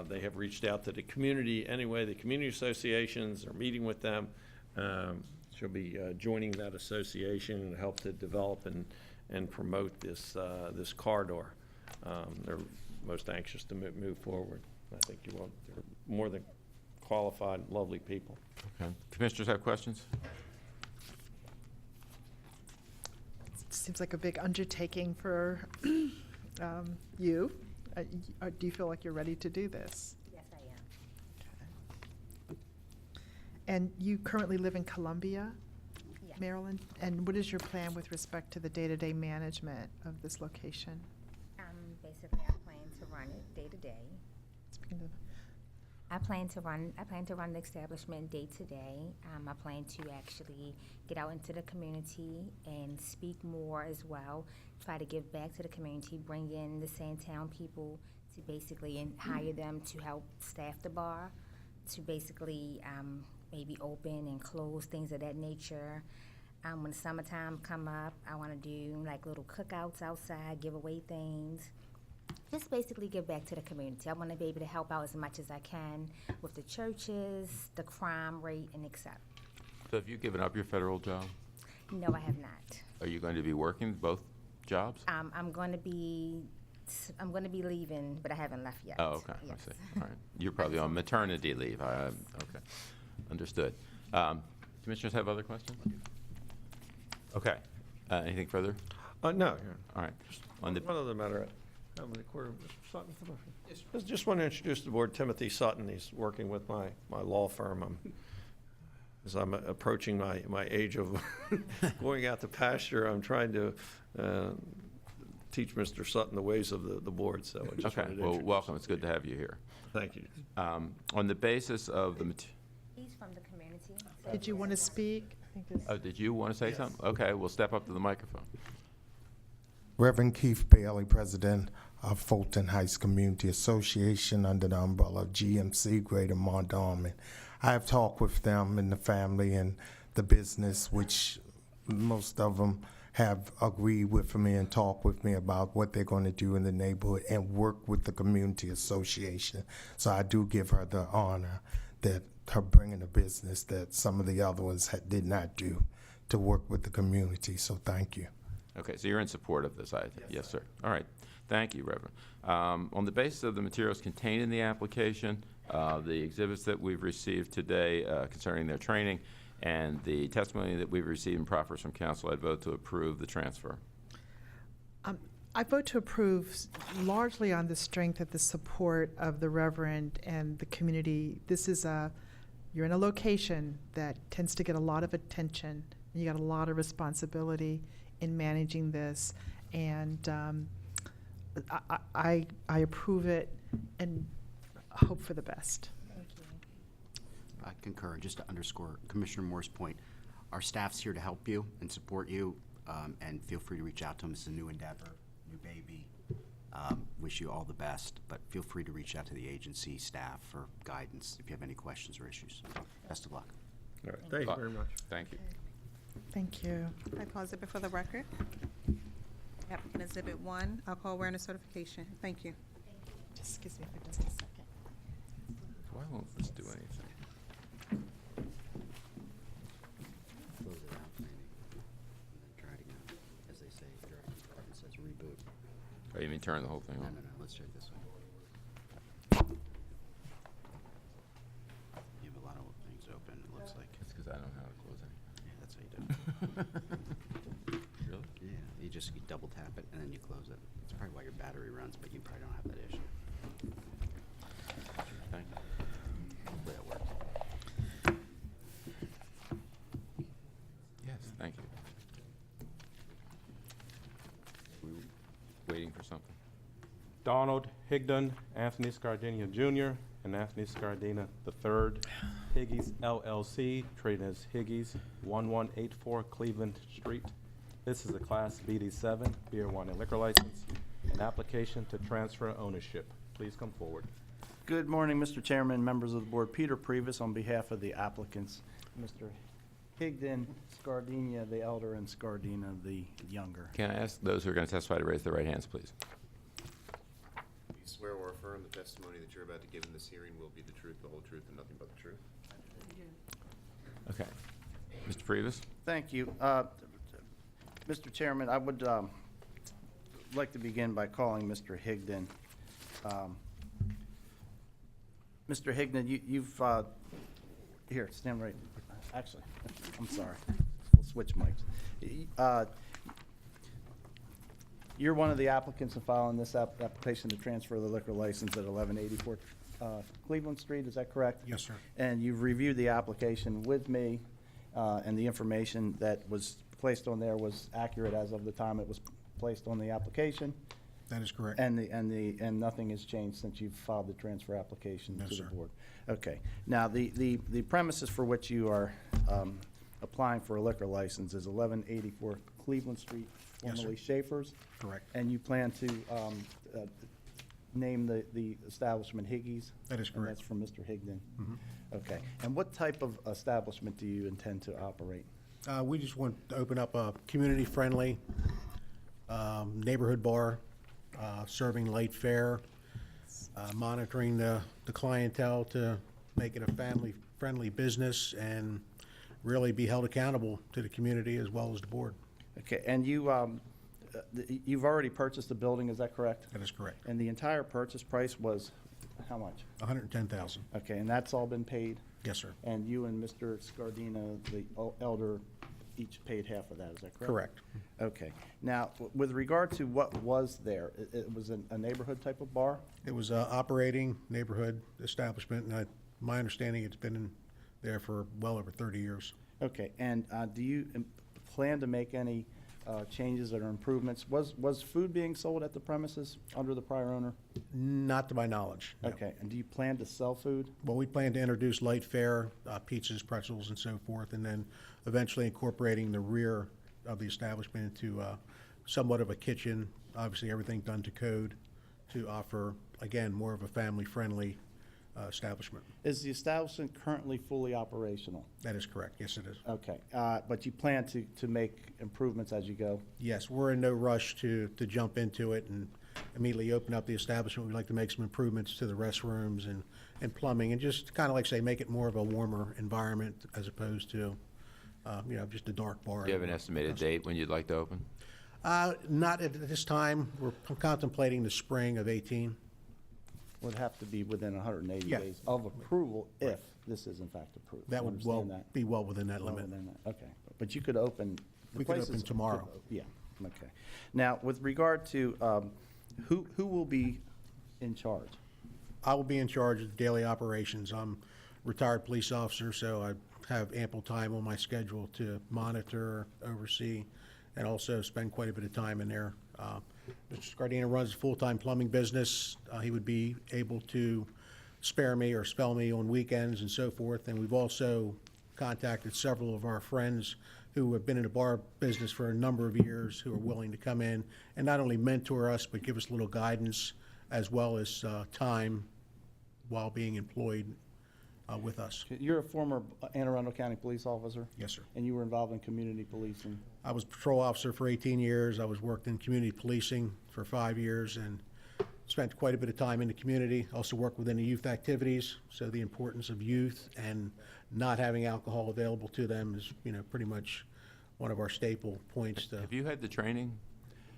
They have reached out to the community anyway. The community associations are meeting with them. She'll be joining that association and help to develop and promote this corridor. They're most anxious to move forward. I think they're more than qualified, lovely people. Okay. Commissioners have questions? Seems like a big undertaking for you. Do you feel like you're ready to do this? Yes, I am. And you currently live in Columbia, Yes. Maryland? And what is your plan with respect to the day-to-day management of this location? Basically, I plan to run it day to day. Speaking of- I plan to run the establishment day to day. I plan to actually get out into the community and speak more as well. Try to give back to the community, bring in the Sandtown people to basically and hire them to help staff the bar, to basically maybe open and close, things of that nature. When the summertime come up, I want to do like little cookouts outside, give away things. Just basically give back to the community. I want to be able to help out as much as I can with the churches, the crime rate, and et cetera. So have you given up your federal job? No, I have not. Are you going to be working both jobs? I'm going to be leaving, but I haven't left yet. Oh, okay, Yes. I see. All right. You're probably on maternity leave. Okay, understood. Commissioners have other questions? Okay. Anything further? No. All right. On the, One other matter. How many quarter, Mr. Sutton? Just want to introduce the board, Timothy Sutton. He's working with my law firm. As I'm approaching my age of going out to pasture, I'm trying to teach Mr. Sutton the ways of the board, so I just okay, wanted to well, introduce welcome. him. It's good to have you here. Thank you. On the basis of the He's from the community. Did you want to speak? I think this- oh, did you want to say something? Okay, we'll step up to the microphone. Reverend Keith Bailey, President of Fulton Heights Community Association under the umbrella of GMC Greater Mondawmin. I have talked with them and the family and the business, which most of them have agreed with me and talked with me about what they're going to do in the neighborhood and work with the community association. So I do give her the honor that her bringing a business that some of the other ones did not do to work with the community. So thank you. Okay, so you're in support of this, I think. Yes, sir. All right. Thank you, Reverend. On the basis of the materials contained in the application, the exhibits that we've received today concerning their training, and the testimony that we've received and proffers from council, I'd vote to approve the transfer. I vote to approve largely on the strength of the support of the Reverend and the community. This is you're in a location that tends to get a lot of attention, and you got a lot of responsibility in managing this, and I approve it and hope for the best. Thank you. I concur. Just to underscore Commissioner Moore's point, our staff's here to help you and support you, and feel free to reach out to them. It's a new endeavor, new baby. Wish you all the best, but feel free to reach out to the agency staff for guidance if you have any questions or issues. Best of luck. All right, thank you very much. Thank you. Thank you. I call exhibit for the record. Applicant Exhibit 1, alcohol awareness certification. Thank you. Just excuse me for just a second. Why won't this do anything? Close it out, maybe, and then try it again. As they say, it says reboot. Oh, you mean turn the whole thing No, on? no, no, let's check this one. You have a lot of things open, it looks like. It's because I don't know how to close anything. Yeah, that's how you do it. Really? Yeah, you double tap it and then you close it. That's probably why your battery runs, but you probably don't have that issue. Thank you. Hopefully that works. Yes, thank you. We waiting for something? Donald Higdon, Anthony Scardina Jr., and Anthony Scardina III, Higgies LLC, trading as Higgies, 1184 Cleveland Street. This is a Class BD7 beer, wine, and liquor license, an application to transfer ownership. Please come forward. Good morning, Mr. Chairman, members of the board. Peter Previs on behalf of the applicants, Mr. Higdon, Scardina the elder, and Scardina the younger. Can I ask those who are going to testify to raise their right hands, please? Do you swear or affirm the testimony that you're about to give in this hearing will be the truth, the whole truth, and nothing but the truth? Okay. Mr. Previs? Thank you. Mr. Chairman, I would like to begin by calling Mr. Higdon. Mr. Higdon, you've, here, stand right, actually, I'm sorry, we'll switch mics. You're one of the applicants in filing this application to transfer the liquor license at 1184 Cleveland Street, is that correct? Yes, sir. And you've reviewed the application with me, and the information that was placed on there was accurate as of the time it was placed on the application? That is correct. And nothing has changed since you've filed the transfer application No, to the sir. board? Okay. Now, the premises for which you are applying for a liquor license is 1184 Cleveland Street, Yes, sir. formerly Schaefer's? Correct. And you plan to name the establishment Higgy's? That is And correct. that's from Mr. Higdon? Mhm. Okay. And what type of establishment do you intend to operate? We just want to open up a community-friendly neighborhood bar, serving late fare, monitoring the clientele to make it a family-friendly business, and really be held accountable to the community as well as the board. Okay, and you've already purchased the building, is that correct? That is correct. And the entire purchase price was how much? $110,000. Okay, and that's all been paid? Yes, sir. And you and Mr. Scardina, the elder, each paid half of that, is that correct? Correct. Okay. Now, with regard to what was there, it was a neighborhood type of bar? It was an operating neighborhood establishment, and my understanding, it's been in there for well over 30 years. Okay, and do you plan to make any changes or improvements? Was food being sold at the premises under the prior owner? Not to my knowledge, no. Okay, and do you plan to sell food? Well, we plan to introduce light fare, pizzas, pretzels, and so forth, and then eventually incorporating the rear of the establishment into somewhat of a kitchen, obviously everything done to code, to offer, again, more of a family-friendly establishment. Is the establishment currently fully operational? That is correct, yes, it is. Okay, but you plan to make improvements as you go? Yes, we're in no rush to jump into it and immediately open up the establishment. We'd like to make some improvements to the restrooms and plumbing, and just kind of like say, make it more of a warmer environment as opposed to, just a dark bar. Do you have an estimated date when you'd like to open? Not at this time. We're contemplating the spring of 18. Would have to be within 180 Yeah. days of approval if this is in fact approved. That You would understand that? be well within that Well limit. within that, okay. But you could open. the We could place open is- tomorrow. Yeah, okay. Now, with regard to, who will be in charge? I will be in charge of daily operations. I'm a retired police officer, so I have ample time on my schedule to monitor, oversee, and also spend quite a bit of time in there. Mr. Scardina runs a full-time plumbing business. He would be able to spare me or spell me on weekends and so forth. And we've also contacted several of our friends who have been in the bar business for a number of years, who are willing to come in and not only mentor us, but give us a little guidance as well as time while being employed with us. You're a former Anne Arundel County police officer? Yes, sir. And you were involved in community policing? I was patrol officer for 18 years. I was worked in community policing for 5 years and spent quite a bit of time in the community. Also worked within the youth activities, so the importance of youth and not having alcohol available to them is, pretty much one of our staple points. Have you had the training?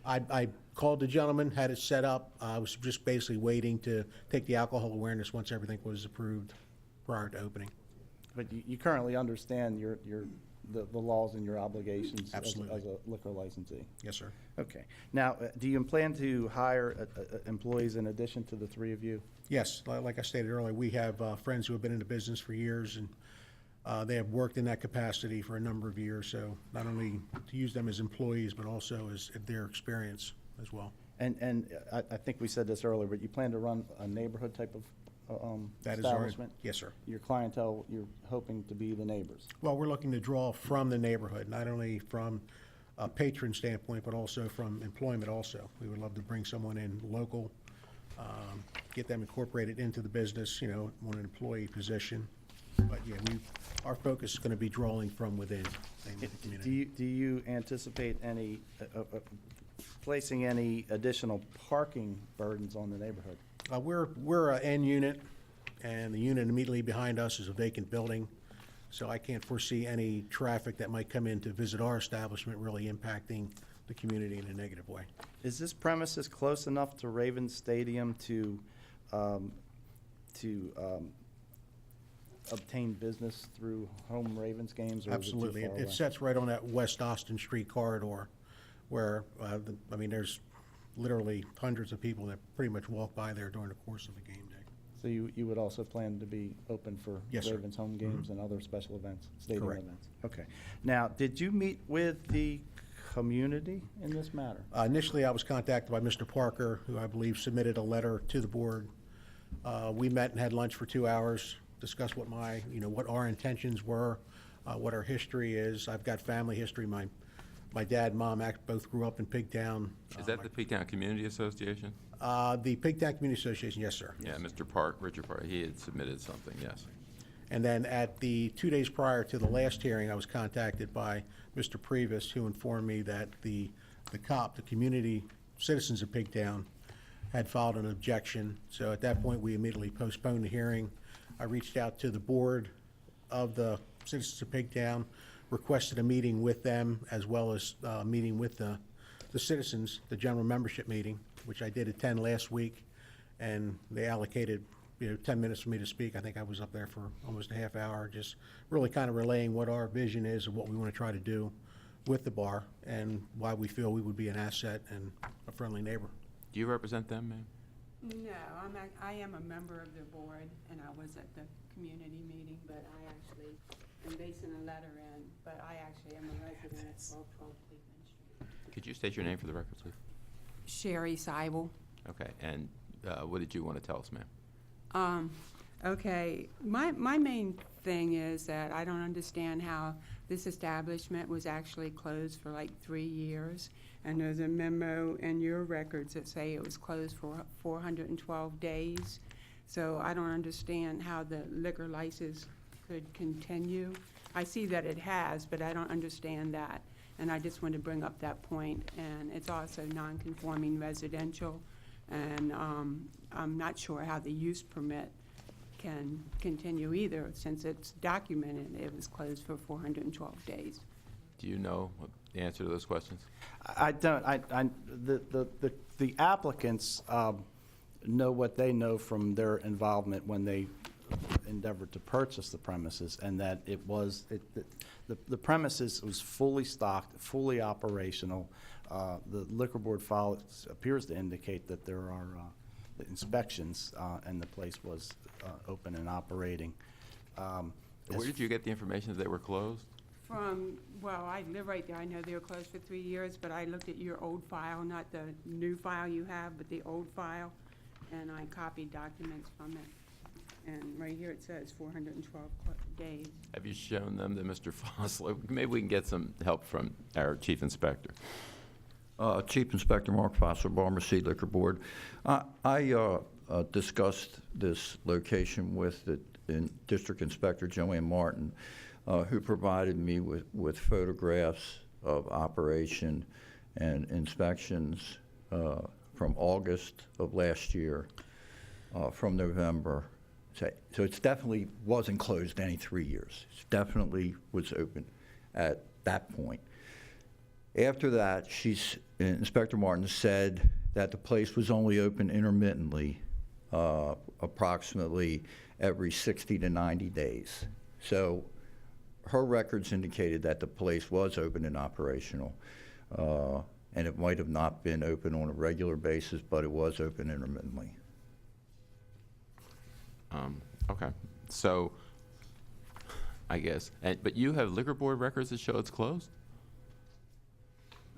I called the gentleman, had it set up. I was just basically waiting to take the alcohol awareness once everything was approved prior to opening. But you currently understand the laws and your obligations as Absolutely. a liquor licensee? Yes, sir. Okay. Now, do you plan to hire employees in addition to the three of you? Yes, like I stated earlier, we have friends who have been in the business for years, and they have worked in that capacity for a number of years, so not only to use them as employees, but also as their experience as well. And I think we said this earlier, but you plan to run a neighborhood type of That is our- establishment? yes, sir. Your clientele, you're hoping to be the neighbors? Well, we're looking to draw from the neighborhood, not only from a patron standpoint, but also from employment also. We would love to bring someone in local, get them incorporated into the business, on an employee position. But yeah, our focus is going to be drawing from within the community. Do you anticipate any, placing any additional parking burdens on the neighborhood? We're an N unit, and the unit immediately behind us is a vacant building, so I can't foresee any traffic that might come in to visit our establishment really impacting the community in a negative way. Is this premises close enough to Ravens Stadium to obtain business through home Ravens games? Or is it too Absolutely. far It away? sets right on that West Austin Street corridor where, there's literally hundreds of people that pretty much walk by there during the course of a game day. So you would also plan to be open for Yes, sir. Ravens home games and other special events, stadium Correct. events? Okay. Now, did you meet with the community in this matter? Initially, I was contacted by Mr. Parker, who I believe submitted a letter to the board. We met and had lunch for 2 hours, discussed what what our intentions were, what our history is. I've got family history. My dad and mom both grew up in Pigtown. Is that the Pigtown Community Association? The Pigtown Community Association, yes, sir. Yeah, Richard Park, he had submitted something, yes. And then at the 2 days prior to the last hearing, I was contacted by Mr. Previs, who informed me that the community citizens of Pigtown, had filed an objection. So at that point, we immediately postponed the hearing. I reached out to the board of the citizens of Pigtown, requested a meeting with them, as well as a meeting with the citizens, the general membership meeting, which I did attend last week, and they allocated 10 minutes for me to speak. I think I was up there for almost a half hour, just really kind of relaying what our vision is of what we want to try to do with the bar and why we feel we would be an asset and a friendly neighbor. Do you represent them, ma'am? No, I am a member of the board, and I was at the community meeting, but I actually am basing a letter in, but I actually am a resident of 1212 Cleveland Street. Could you state your name for the record, please? Sherry Seibel. Okay, and what did you want to tell us, ma'am? Okay, my main thing is that I don't understand how this establishment was actually closed for like 3 years. And there's a memo in your records that say it was closed for 412 days. So I don't understand how the liquor license could continue. I see that it has, but I don't understand that. And I just want to bring up that point. And it's also non-conforming residential. And I'm not sure how the use permit can continue either, since it's documented it was closed for 412 days. Do you know the answer to those questions? I don't. The applicants know what they know from their involvement when they endeavored to purchase the premises, and that the premises was fully stocked, fully operational. The liquor board file appears to indicate that there are inspections, and the place was open and operating. Where did you get the information that they were closed? Well, I live right there. I know they were closed for 3 years, but I looked at your old file, not the new file you have, but the old file, and I copied documents from it. And right here it says 412 days. Have you shown them to Mr. Fosler? Maybe we can get some help from our chief inspector. Chief Inspector Mark Foster, Baltimore City Liquor Board. I discussed this location with the District Inspector Joanne Martin, who provided me with photographs of operation and inspections from August of last year, from November. So it definitely wasn't closed any 3 years. It definitely was open at that point. After that, Inspector Martin said that the place was only open intermittently, approximately every 60 to 90 days. So her records indicated that the place was open and operational, and it might have not been open on a regular basis, but it was open intermittently. Okay, so I guess, but you have liquor board records that show it's closed?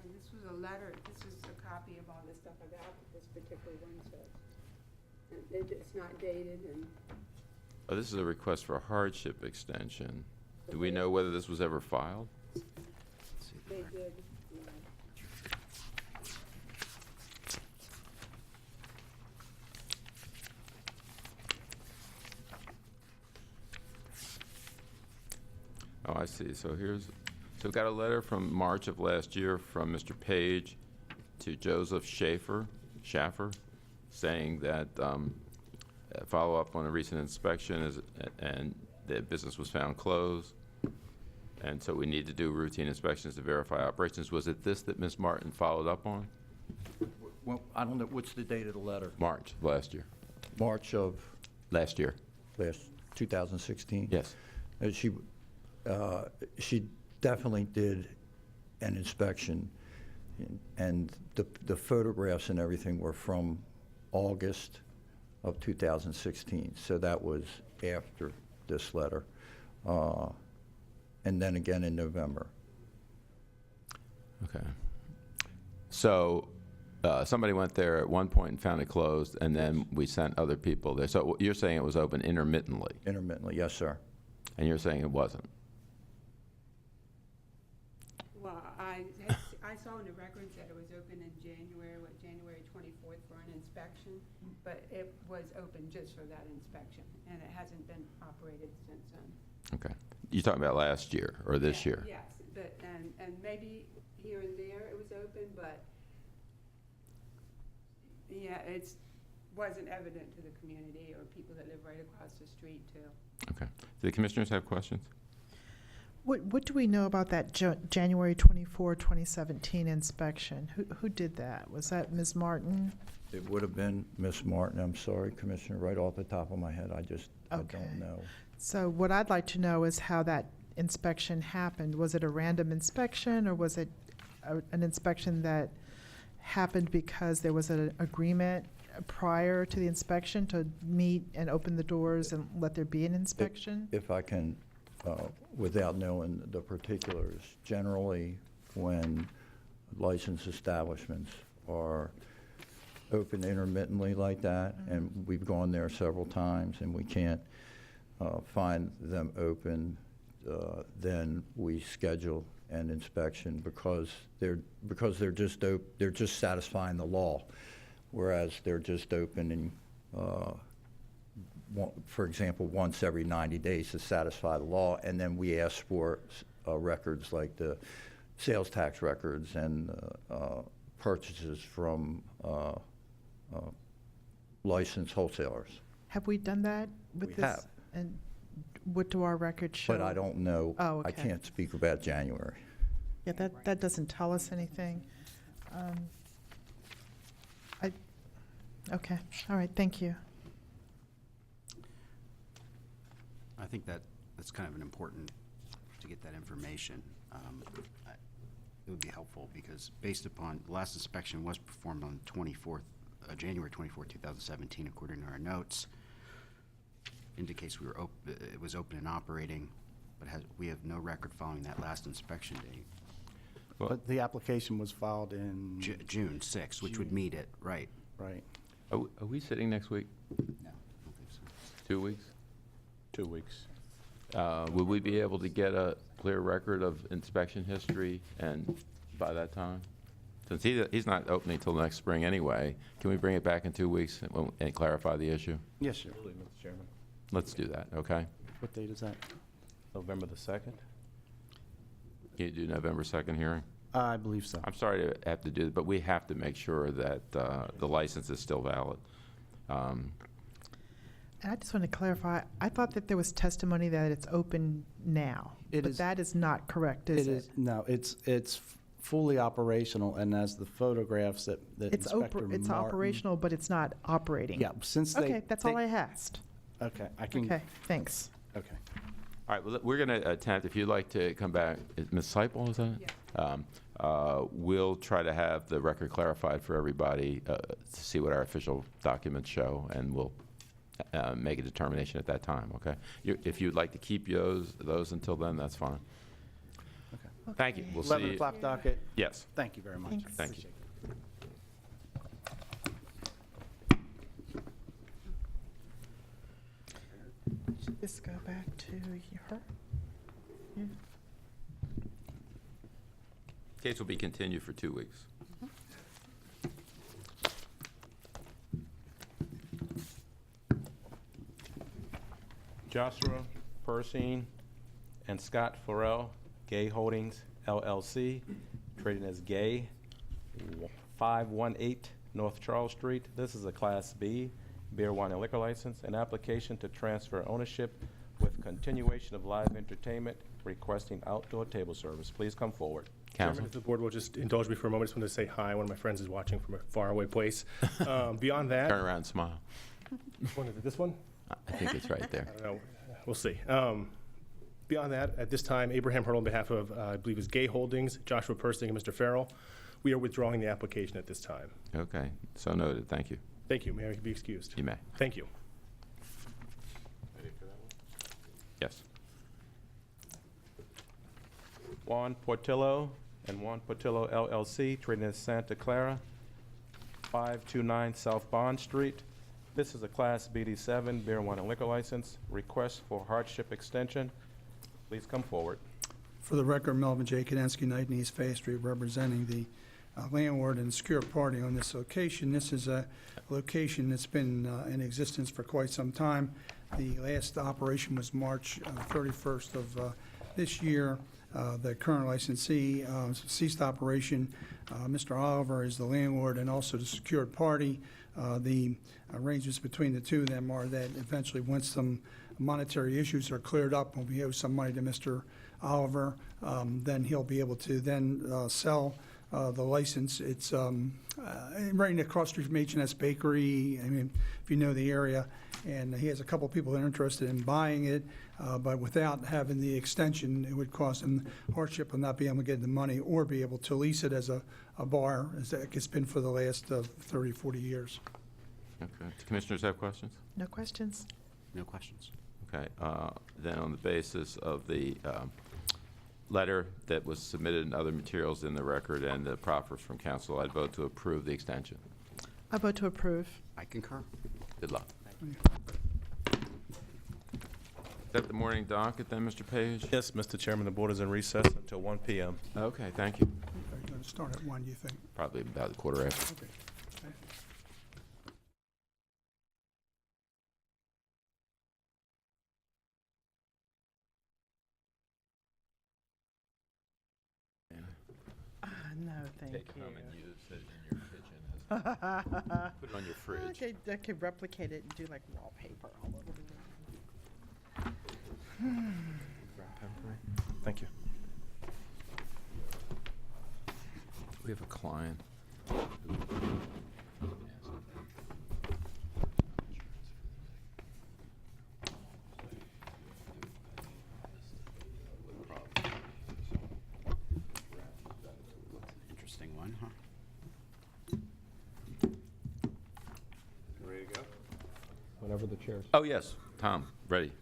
And this was a letter. This is a copy of all the stuff about what this particular one says. And it's not dated, and Oh, this is a request for a hardship extension. Do we know whether this was ever filed? they did. Oh, I see. So we got a letter from March of last year from Mr. Page to Joseph Schaffer, saying that follow up on a recent inspection and the business was found closed. And so we need to do routine inspections to verify operations. Was it this that Ms. Martin followed up on? Well, I don't know, what's the date of the letter? March of last year. March of? Last year. 2016? Yes. She definitely did an inspection, and the photographs and everything were from August of 2016. So that was after this letter. And then again in November. Okay. So somebody went there at one point and found it closed, and then we sent other people there. So you're saying it was open intermittently, Intermittently, yes, sir. and you're saying it wasn't? Well, I saw in the records that it was open in January 24th for an inspection, but it was open just for that inspection, and it hasn't been operated since then. Okay. You're talking about last year or this year? Yes, but, and maybe here and there it was open, but, yeah, it's, wasn't evident to the community or people that live right across the street too. Okay. Do the commissioners have questions? What do we know about that January 24, 2017 inspection? Who did that? Was that Ms. Martin? It would have been Ms. Martin. I'm sorry, Commissioner, right off the top of my head, I Okay. don't know. So what I'd like to know is how that inspection happened. Was it a random inspection, or was it an inspection that happened because there was an agreement prior to the inspection to meet and open the doors and let there be an inspection? If I can, without knowing the particulars, generally when licensed establishments are open intermittently like that, and we've gone there several times and we can't find them open, then we schedule an inspection because they're just satisfying the law, whereas they're just opening, for example, once every 90 days to satisfy the law, and then we ask for records like the sales tax records and purchases from licensed wholesalers. Have we done that with We this? have. And what do our records show? But I don't know. Oh, I okay. can't speak about January. Yeah, that doesn't tell us anything. Okay, all right, thank you. I think that's kind of an important, to get that information. It would be helpful because based upon, the last inspection was performed on January 24th, 2017, according to our notes. Indicates it was open and operating, but we have no record following that last inspection date. But the application was filed in? June 6th, which would meet it, right. Right. Are we sitting next week? No, I don't think so. 2 weeks? 2 weeks. Would we be able to get a clear record of inspection history and by that time? Since he's not opening till next spring anyway, can we bring it back in 2 weeks and clarify the issue? Yes, sir. Absolutely, Mr. Chairman. Let's do that, okay? What date is that? November the 2nd? Can you do November 2nd hearing? I believe so. I'm sorry to have to do it, but we have to make sure that the license is still valid. And I just want to clarify, I thought that there was testimony that it's open now. It But is- that is not correct, is it? No, it's fully operational, and as the photographs that It's Inspector it's Martin- operational, but it's not operating. Yeah, since they. Okay, that's all I asked. Okay, I can. Okay, thanks. Okay. All right, well, we're going to attempt, if you'd like to come back, Ms. Seipel, is that it? Yeah. We'll try to have the record clarified for everybody to see what our official documents show, and we'll make a determination at that time, okay? If you'd like to keep those until then, that's fine. Okay. Thank you. We'll see 11 you. o'clock docket? Yes. Thank you very much. Thanks. Thank you. Should this go back to her? Yeah. Case will be continued for 2 weeks. Joshua Persine and Scott Farrell, Gay Holdings LLC, trading as Gay, 518 North Charles Street. This is a Class B beer, wine, and liquor license, an application to transfer ownership with continuation of live entertainment, requesting outdoor table service. Please come forward. Counsel. Chairman, if the board will just indulge me for a moment, I just wanted to say hi. One of my friends is watching from a faraway place. Beyond that. Turn around and smile. Which one is it? This one? I think it's right there. I don't know. We'll see. Beyond that, at this time, Abraham Hurdle, on behalf of, I believe it's Gay Holdings, Joshua Persing, and Mr. Farrell, we are withdrawing the application at this time. Okay, so noted. Thank you. Thank you. May I be excused? You may. Thank you. Ready for that one? Yes. Juan Portillo and Juan Portillo LLC, trading as Santa Clara, 529 South Bond Street. This is a Class BD7 beer, wine, and liquor license. Request for hardship extension. Please come forward. For the record, Melvin J. Kadensky, 19 East Fayette Street, representing the landlord and secured party on this location. This is a location that's been in existence for quite some time. The last operation was March 31st of this year. The current licensee ceased operation. Mr. Oliver is the landlord and also the secured party. The arrangements between the two of them are that eventually, once some monetary issues are cleared up, when we owe some money to Mr. Oliver, then he'll be able to then sell the license. It's right across the street from H&S Bakery. I mean, if you know the area, and he has a couple people that are interested in buying it, but without having the extension, it would cause him hardship of not being able to get the money or be able to lease it as a bar, as it's been for the last 30, 40 years. Okay. Do commissioners have questions? No questions? No questions. Okay. Then on the basis of the letter that was submitted and other materials in the record and the proffers from council, I'd vote to approve the extension. I vote to approve. I concur. Good luck. Is that the morning docket then, Mr. Page? Yes, Mr. Chairman, the board is in recess until 1 p.m. Okay, thank you. Are you going to start at 1, do you think? Probably about a quarter after. Okay. No, thank Take you. home and use it in your kitchen. Put it on your fridge. I could replicate it and do like wallpaper all over the room. Thank you. We have a client. Interesting one, huh? Ready to go? Whenever the chair's. Oh, yes. Tom, ready.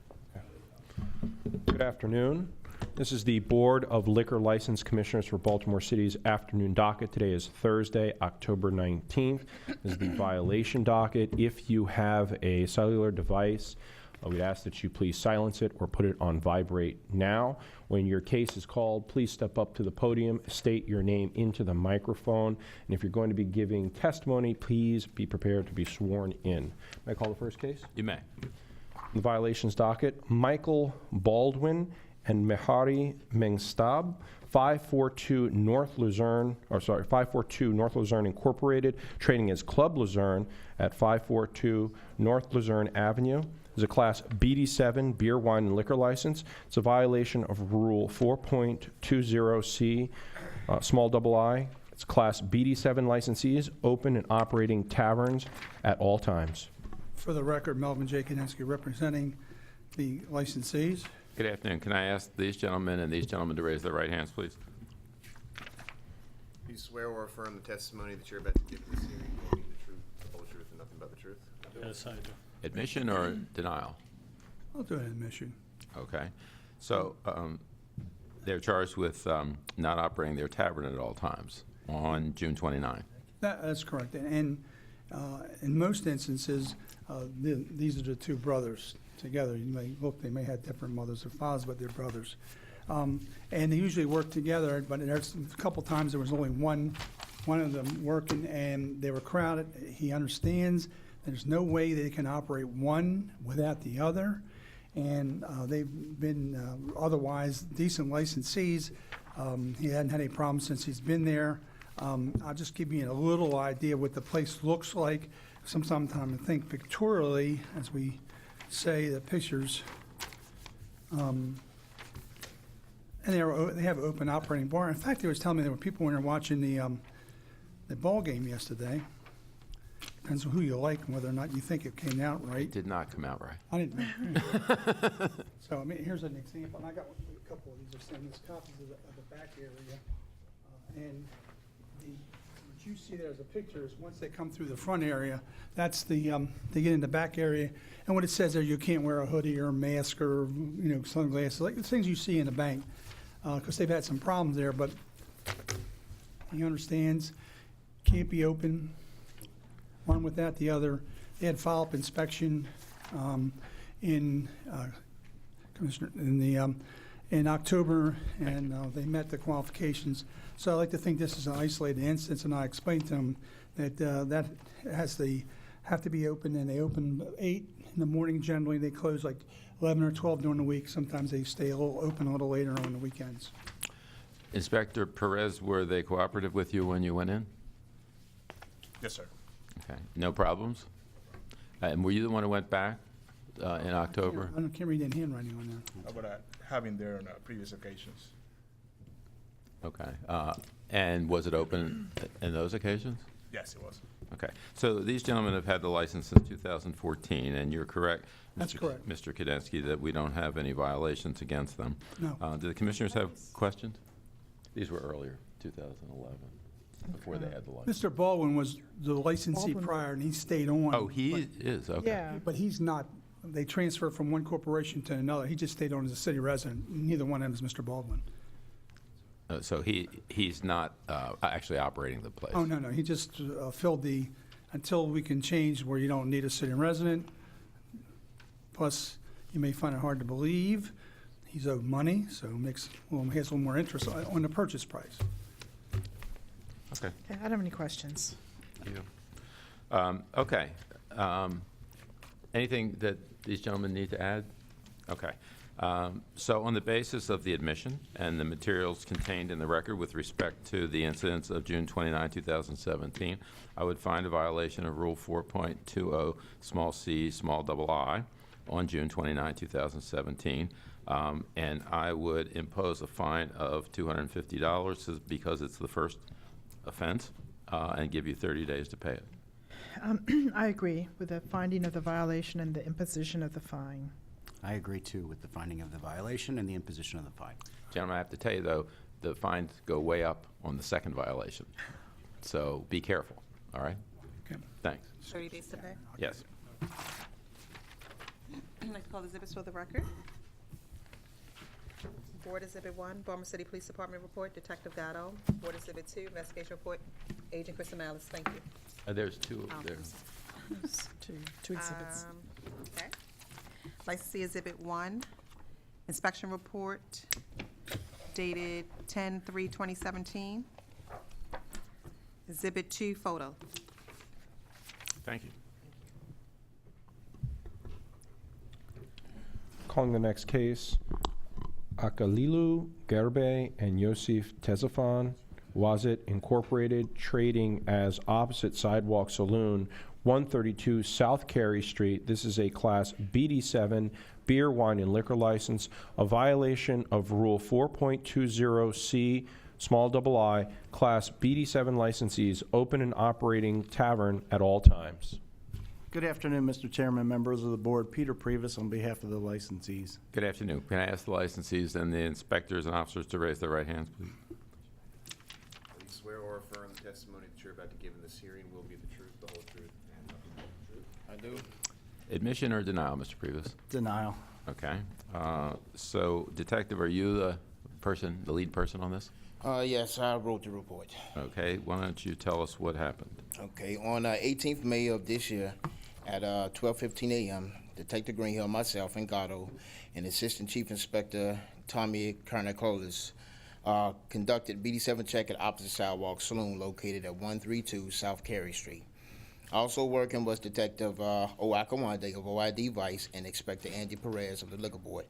Good afternoon. This is the Board of Liquor License Commissioners for Baltimore City's afternoon docket. Today is Thursday, October 19th. This is the violation docket. If you have a cellular device, we'd ask that you please silence it or put it on vibrate now. When your case is called, please step up to the podium, state your name into the microphone, and if you're going to be giving testimony, please be prepared to be sworn in. May I call the first case? You may. The violations docket, Michael Baldwin and Mehari Mengstab, 542 North Luzerne Incorporated, trading as Club Luzerne at 542 North Luzerne Avenue. It's a Class BD7 beer, wine, and liquor license. It's a violation of Rule 4.20C, small double I. It's Class BD7 licensees, open and operating taverns at all times. For the record, Melvin J. Kadensky, representing the licensees. Good afternoon. Can I ask these gentlemen and these gentlemen to raise their right hands, please? Do you swear or affirm the testimony that you're about to give in this hearing will be the truth, the whole truth, and nothing but the truth? Yes, I do. Admission or denial? I'll do an admission. Okay. So they're charged with not operating their tavern at all times on June 29. That's correct. And in most instances, these are the two brothers together. You may look, they may have different mothers or fathers, but they're brothers. And they usually work together, but there's a couple times there was only one of them working, and they were crowded. He understands there's no way they can operate one without the other, and they've been otherwise decent licensees. He hadn't had any problems since he's been there. I'll just give you a little idea what the place looks like. Sometimes I think pictorially, as we say, the pictures. And they have an open operating bar. In fact, they was telling me there were people when they were watching the ball game yesterday. Depends on who you like and whether or not you think it came out right. It did not come out right. I didn't. So I mean, here's an example. And I got a couple of these. I'll send these copies of the back area. And what you see there's a picture, is once they come through the front area, that's the, they get in the back area, and what it says there, you can't wear a hoodie or a mask or, sunglasses, like the things you see in the bank, because they've had some problems there, but he understands, can't be open, one without the other. They had follow-up inspection in October, and they met the qualifications. So I like to think this is an isolated instance, and I explained to them that that have to be open, and they open 8 in the morning generally. They close like 11 or 12 during the week. Sometimes they stay open a little later on the weekends. Inspector Perez, were they cooperative with you when you went in? Yes, sir. Okay, no problems? And were you the one who went back in October? I can't read any handwriting on there. How about having there on previous occasions? Okay. And was it open in those occasions? Yes, it was. Okay. So these gentlemen have had the license since 2014, and you're correct, That's correct. Mr. Kadensky, that we don't have any violations against them. No. Do the commissioners have questions? These were earlier, 2011, before they had the license. Mr. Baldwin was the licensee Baldwin. prior, and he stayed on. Oh, he is, okay. Yeah. But he's not, they transferred from one corporation to another. He just stayed on as a city resident. Neither one of them is Mr. Baldwin. So he's not actually operating the place? Oh, no, he just filled until we can change where you don't need a city resident. Plus, you may find it hard to believe, he's owed money, so he has a little more interest on the purchase price. Okay. Okay, I don't have any questions. Thank you. Okay. Anything that these gentlemen need to add? Okay. So on the basis of the admission and the materials contained in the record with respect to the incidents of June 29, 2017, I would find a violation of Rule 4.20, small c, small I, on June 29, 2017. And I would impose a fine of $250 because it's the first offense, and give you 30 days to pay it. I agree with the finding of the violation and the imposition of the fine. I agree, too, with the finding of the violation and the imposition of the fine. Gentlemen, I have to tell you, though, the fines go way up on the second violation. So be careful, all right? Okay. Thanks. 30 days to pay. Yes. I'd like to call exhibits for the record. Board Exhibit 1, Baltimore City Police Department report, Detective Gatto. Board Exhibit 2, investigation report, Agent Chris Amalis. Thank you. There's two Oh. there. There's two exhibits. Okay. Licensee Exhibit 1, inspection report dated 10/3/2017. Exhibit 2, photo. Thank you. Calling the next case, Akalilu Gerbe and Yosef Tezafan, Wazit Incorporated, trading as Opposite Sidewalk Saloon, 132 South Carey Street. This is a Class BD7 beer, wine, and liquor license, a violation of Rule 4.20C, small I, Class BD7 licensees open and operating tavern at all times. Good afternoon, Mr. Chairman, members of the board. Peter Previs on behalf of the licensees. Good afternoon. Can I ask the licensees and the inspectors and officers to raise their right hands, please? Will you swear or affirm the testimony that you're about to give in this hearing will be the truth, the whole truth, and nothing but the truth? I do. Admission or denial, Mr. Previs? Denial. Okay. So, Detective, are you the lead person on this? Yes, I wrote the report. Okay. Why don't you tell us what happened? Okay, on 18th May of this year, at 12:15 a.m., Detective Greenhill, myself, and Gatto, and Assistant Chief Inspector Tommy Carnicolis conducted BD7 check at Opposite Sidewalk Saloon located at 132 South Carey Street. Also working was Detective Oakawande of OID Vice and Inspector Andy Perez of the Liquor Board,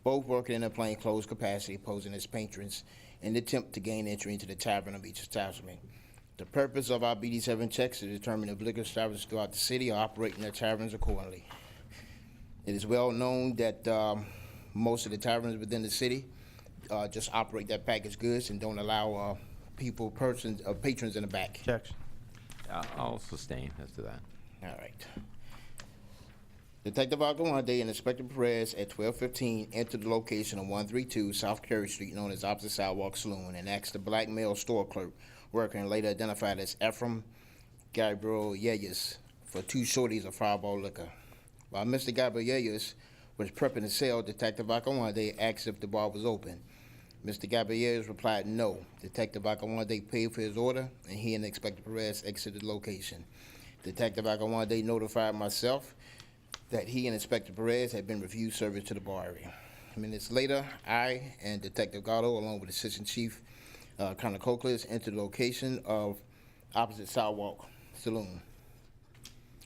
both working in a plainclothes capacity, posing as patrons in the attempt to gain entry into the tavern of each establishment. The purpose of our BD7 checks is to determine if liquor establishments throughout the city are operating their taverns accordingly. It is well known that most of the taverns within the city just operate their packaged goods and don't allow patrons in the back. Objection. I'll sustain as to that. All right. Detective Agawande and Inspector Perez at 12:15 entered the location of 132 South Carey Street, known as Opposite Sidewalk Saloon, and asked the black male store clerk worker and later identified as Ephraim Gabriel Yeyes for 2 shorties of Fireball liquor. While Mr. Gabriel Yeyes was prepping to sell, Detective Akawande asked if the bar was open. Mr. Gabriel Yeyes replied no. Detective Akawande paid for his order, and he and Inspector Perez exited the location. Detective Akawande notified myself that he and Inspector Perez had been refused service to the bar area. Minutes later, I and Detective Gatto, along with Assistant Chief Colonel Cochlears, entered the location of opposite Sidewalk Saloon,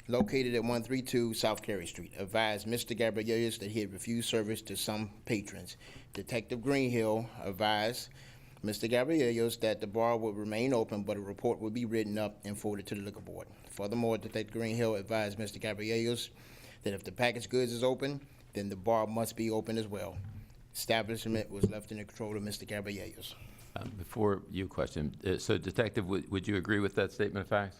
located at 132 South Carey Street. Advised Mr. Gabriel that he had refused service to some patrons. Detective Greenhill advised Mr. Gabriel that the bar would remain open, but a report would be written up and forwarded to the liquor board. Furthermore, Detective Greenhill advised Mr. Gabriel that if the packaged goods is open, then the bar must be open as well. Establishment was left in the control of Mr. Gabriel. Before you question, so Detective, would you agree with that statement of facts?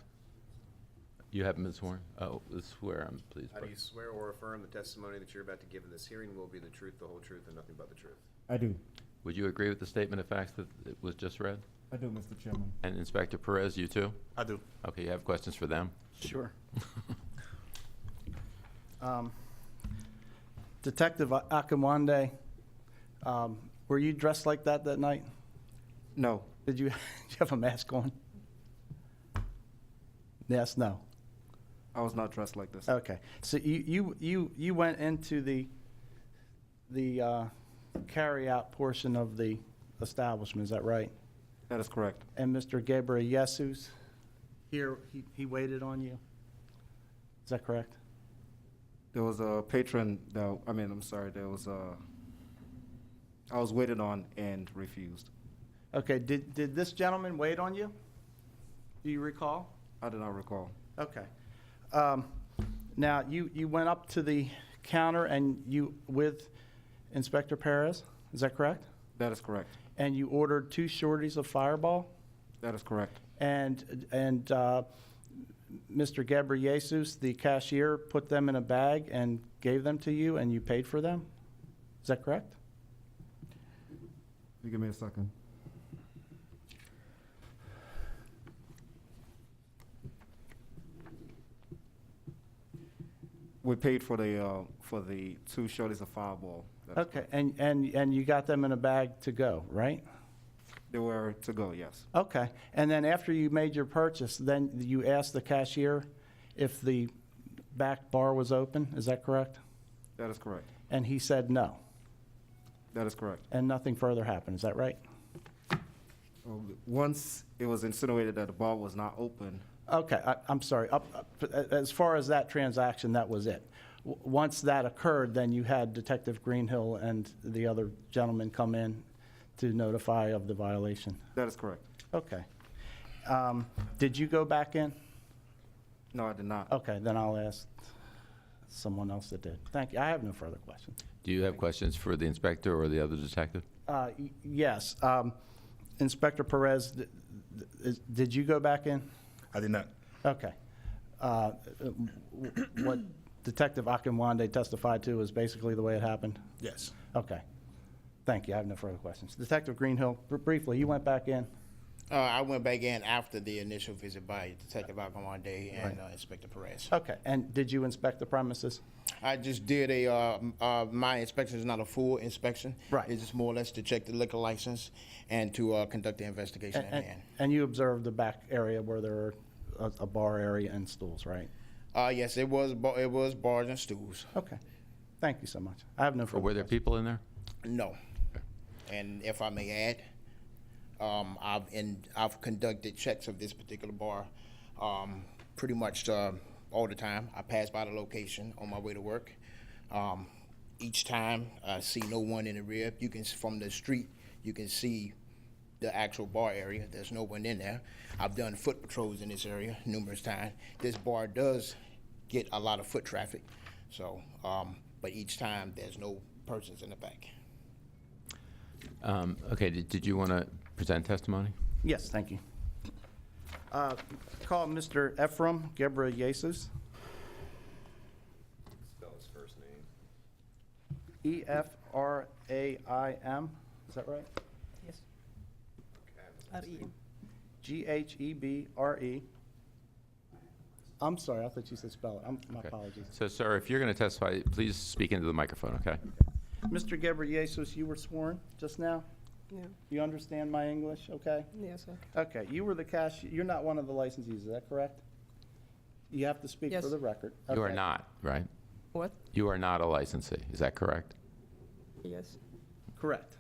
You haven't been sworn? Oh, swear, please. Do you swear or affirm the testimony that you're about to give in this hearing will be the truth, the whole truth, and nothing but the truth? I do. Would you agree with the statement of facts that it was just read? I do, Mr. Chairman. And Inspector Perez, you too? I do. Okay, you have questions for them? Sure. Detective Akinwande, were you dressed like that night? No. Did you have a mask on? Yes, no. I was not dressed like this. Okay, so you went into the carry-out portion of the establishment, is that right? That is correct. And Mr. Gabriel Jesus, here, he waited on you? Is that correct? There was a patron that, I was waited on and refused. Okay, did this gentleman wait on you? Do you recall? I do not recall. Okay. Now, you went up to the counter and you, with Inspector Perez, is that correct? That is correct. And you ordered 2 shorties of Fireball? That is correct. And Mr. Gabriel Jesus, the cashier, put them in a bag and gave them to you and you paid for them? Is that correct? You give me a second. We paid for the 2 shorties of Fireball. Okay, and you got them in a bag to go, right? They were to go, yes. Okay, and then after you made your purchase, then you asked the cashier if the back bar was open, is that correct? That is correct. And he said no? That is correct. And nothing further happened, is that right? Once it was insinuated that the bar was not open. Okay, I'm sorry. As far as that transaction, that was it. Once that occurred, then you had Detective Greenhill and the other gentleman come in to notify of the violation? That is correct. Okay. Did you go back in? No, I did not. Okay, then I'll ask someone else that did. Thank you. I have no further questions. Do you have questions for the inspector or the other detective? Yes. Inspector Perez, did you go back in? I did not. Okay. What Detective Akinwande testified to is basically the way it happened? Yes. Okay. Thank you. I have no further questions. Detective Greenhill, briefly, you went back in? I went back in after the initial visit by Detective Akinwande and Inspector Perez. Okay. And did you inspect the premises? I just did my inspection is not a full inspection. Right. It's just more or less to check the liquor license and to conduct the investigation at hand. And you observed the back area where there were a bar area and stools, right? Yes, it was bars and stools. Okay. Thank you so much. I have no further Were there people in there? No. And if I may add, I've conducted checks of this particular bar pretty much all the time. I pass by the location on my way to work. Each time I see no one in the rear. You can, from the street, you can see the actual bar area. There's no one in there. I've done foot patrols in this area numerous times. This bar does get a lot of foot traffic, so but each time there's no persons in the back. Okay, did you want to present testimony? Yes, thank you. Call Mr. Ephraim Gabriel Jesus. Spell his first name. E-F-R-A-I-M, is that right? Yes. Okay. Ghebre. I'm sorry, I thought you said spell it. My apologies. So, sir, if you're going to testify, please speak into the microphone, okay? Mr. Ghebreyesus, you were sworn just now? Yeah. You understand my English, okay? Yes, sir. Okay, you were the cashier, you're not one of the licensees, is that correct? You have to speak Yes. for the record. You are Okay. not, right? What? You are not a licensee, is that correct? Yes. Correct.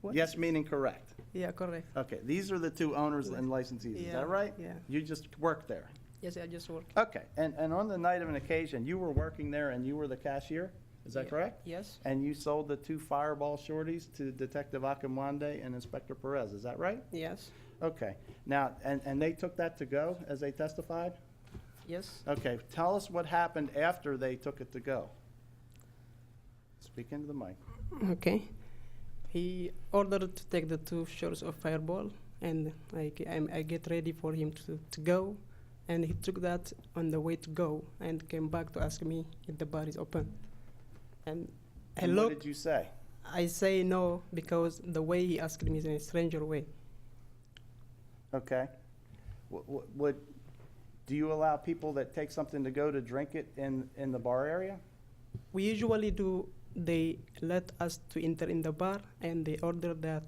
What? Yes meaning correct. Yeah, correct. Okay, these are the two owners and licensees, is Yeah, that right? yeah. You just work there? Yes, I just work. Okay, and on the night of an occasion, you were working there and you were the cashier, is that Yeah. correct? Yes. And you sold the 2 Fireball shorties to Detective Akamwande and Inspector Perez, is that right? Yes. Okay, now, and they took that to go as they testified? Yes. Okay, tell us what happened after they took it to go. Speak into the mic. Okay. He ordered to take the 2 shots of Fireball, and I get ready for him to go, and he took that on the way to go and came back to ask me if the bar is open. And I And what look, did you say? I say no because the way he asked me is in a stranger way. Okay. Do you allow people that take something to go to drink it in the bar area? We usually do. They let us to enter in the bar, and they order that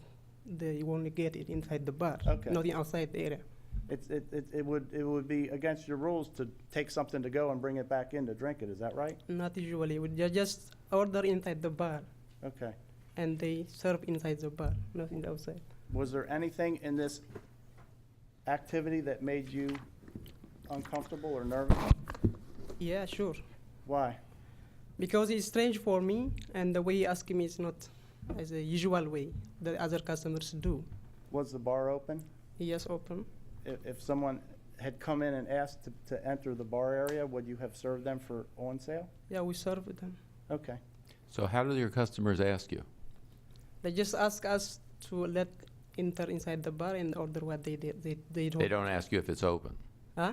they only get it inside the bar, Okay. not outside the area. It would be against your rules to take something to go and bring it back in to drink it, is that right? Not usually. We just order inside the bar, Okay. and they serve inside the bar, not in the outside. Was there anything in this activity that made you uncomfortable or nervous? Yeah, sure. Why? Because it's strange for me, and the way he asked me is not as a usual way that other customers do. Was the bar open? Yes, open. If someone had come in and asked to enter the bar area, would you have served them for on sale? Yeah, we serve them. Okay. So how do your customers ask you? They just ask us to let enter inside the bar and order what they don't. They don't ask you if it's open? Huh?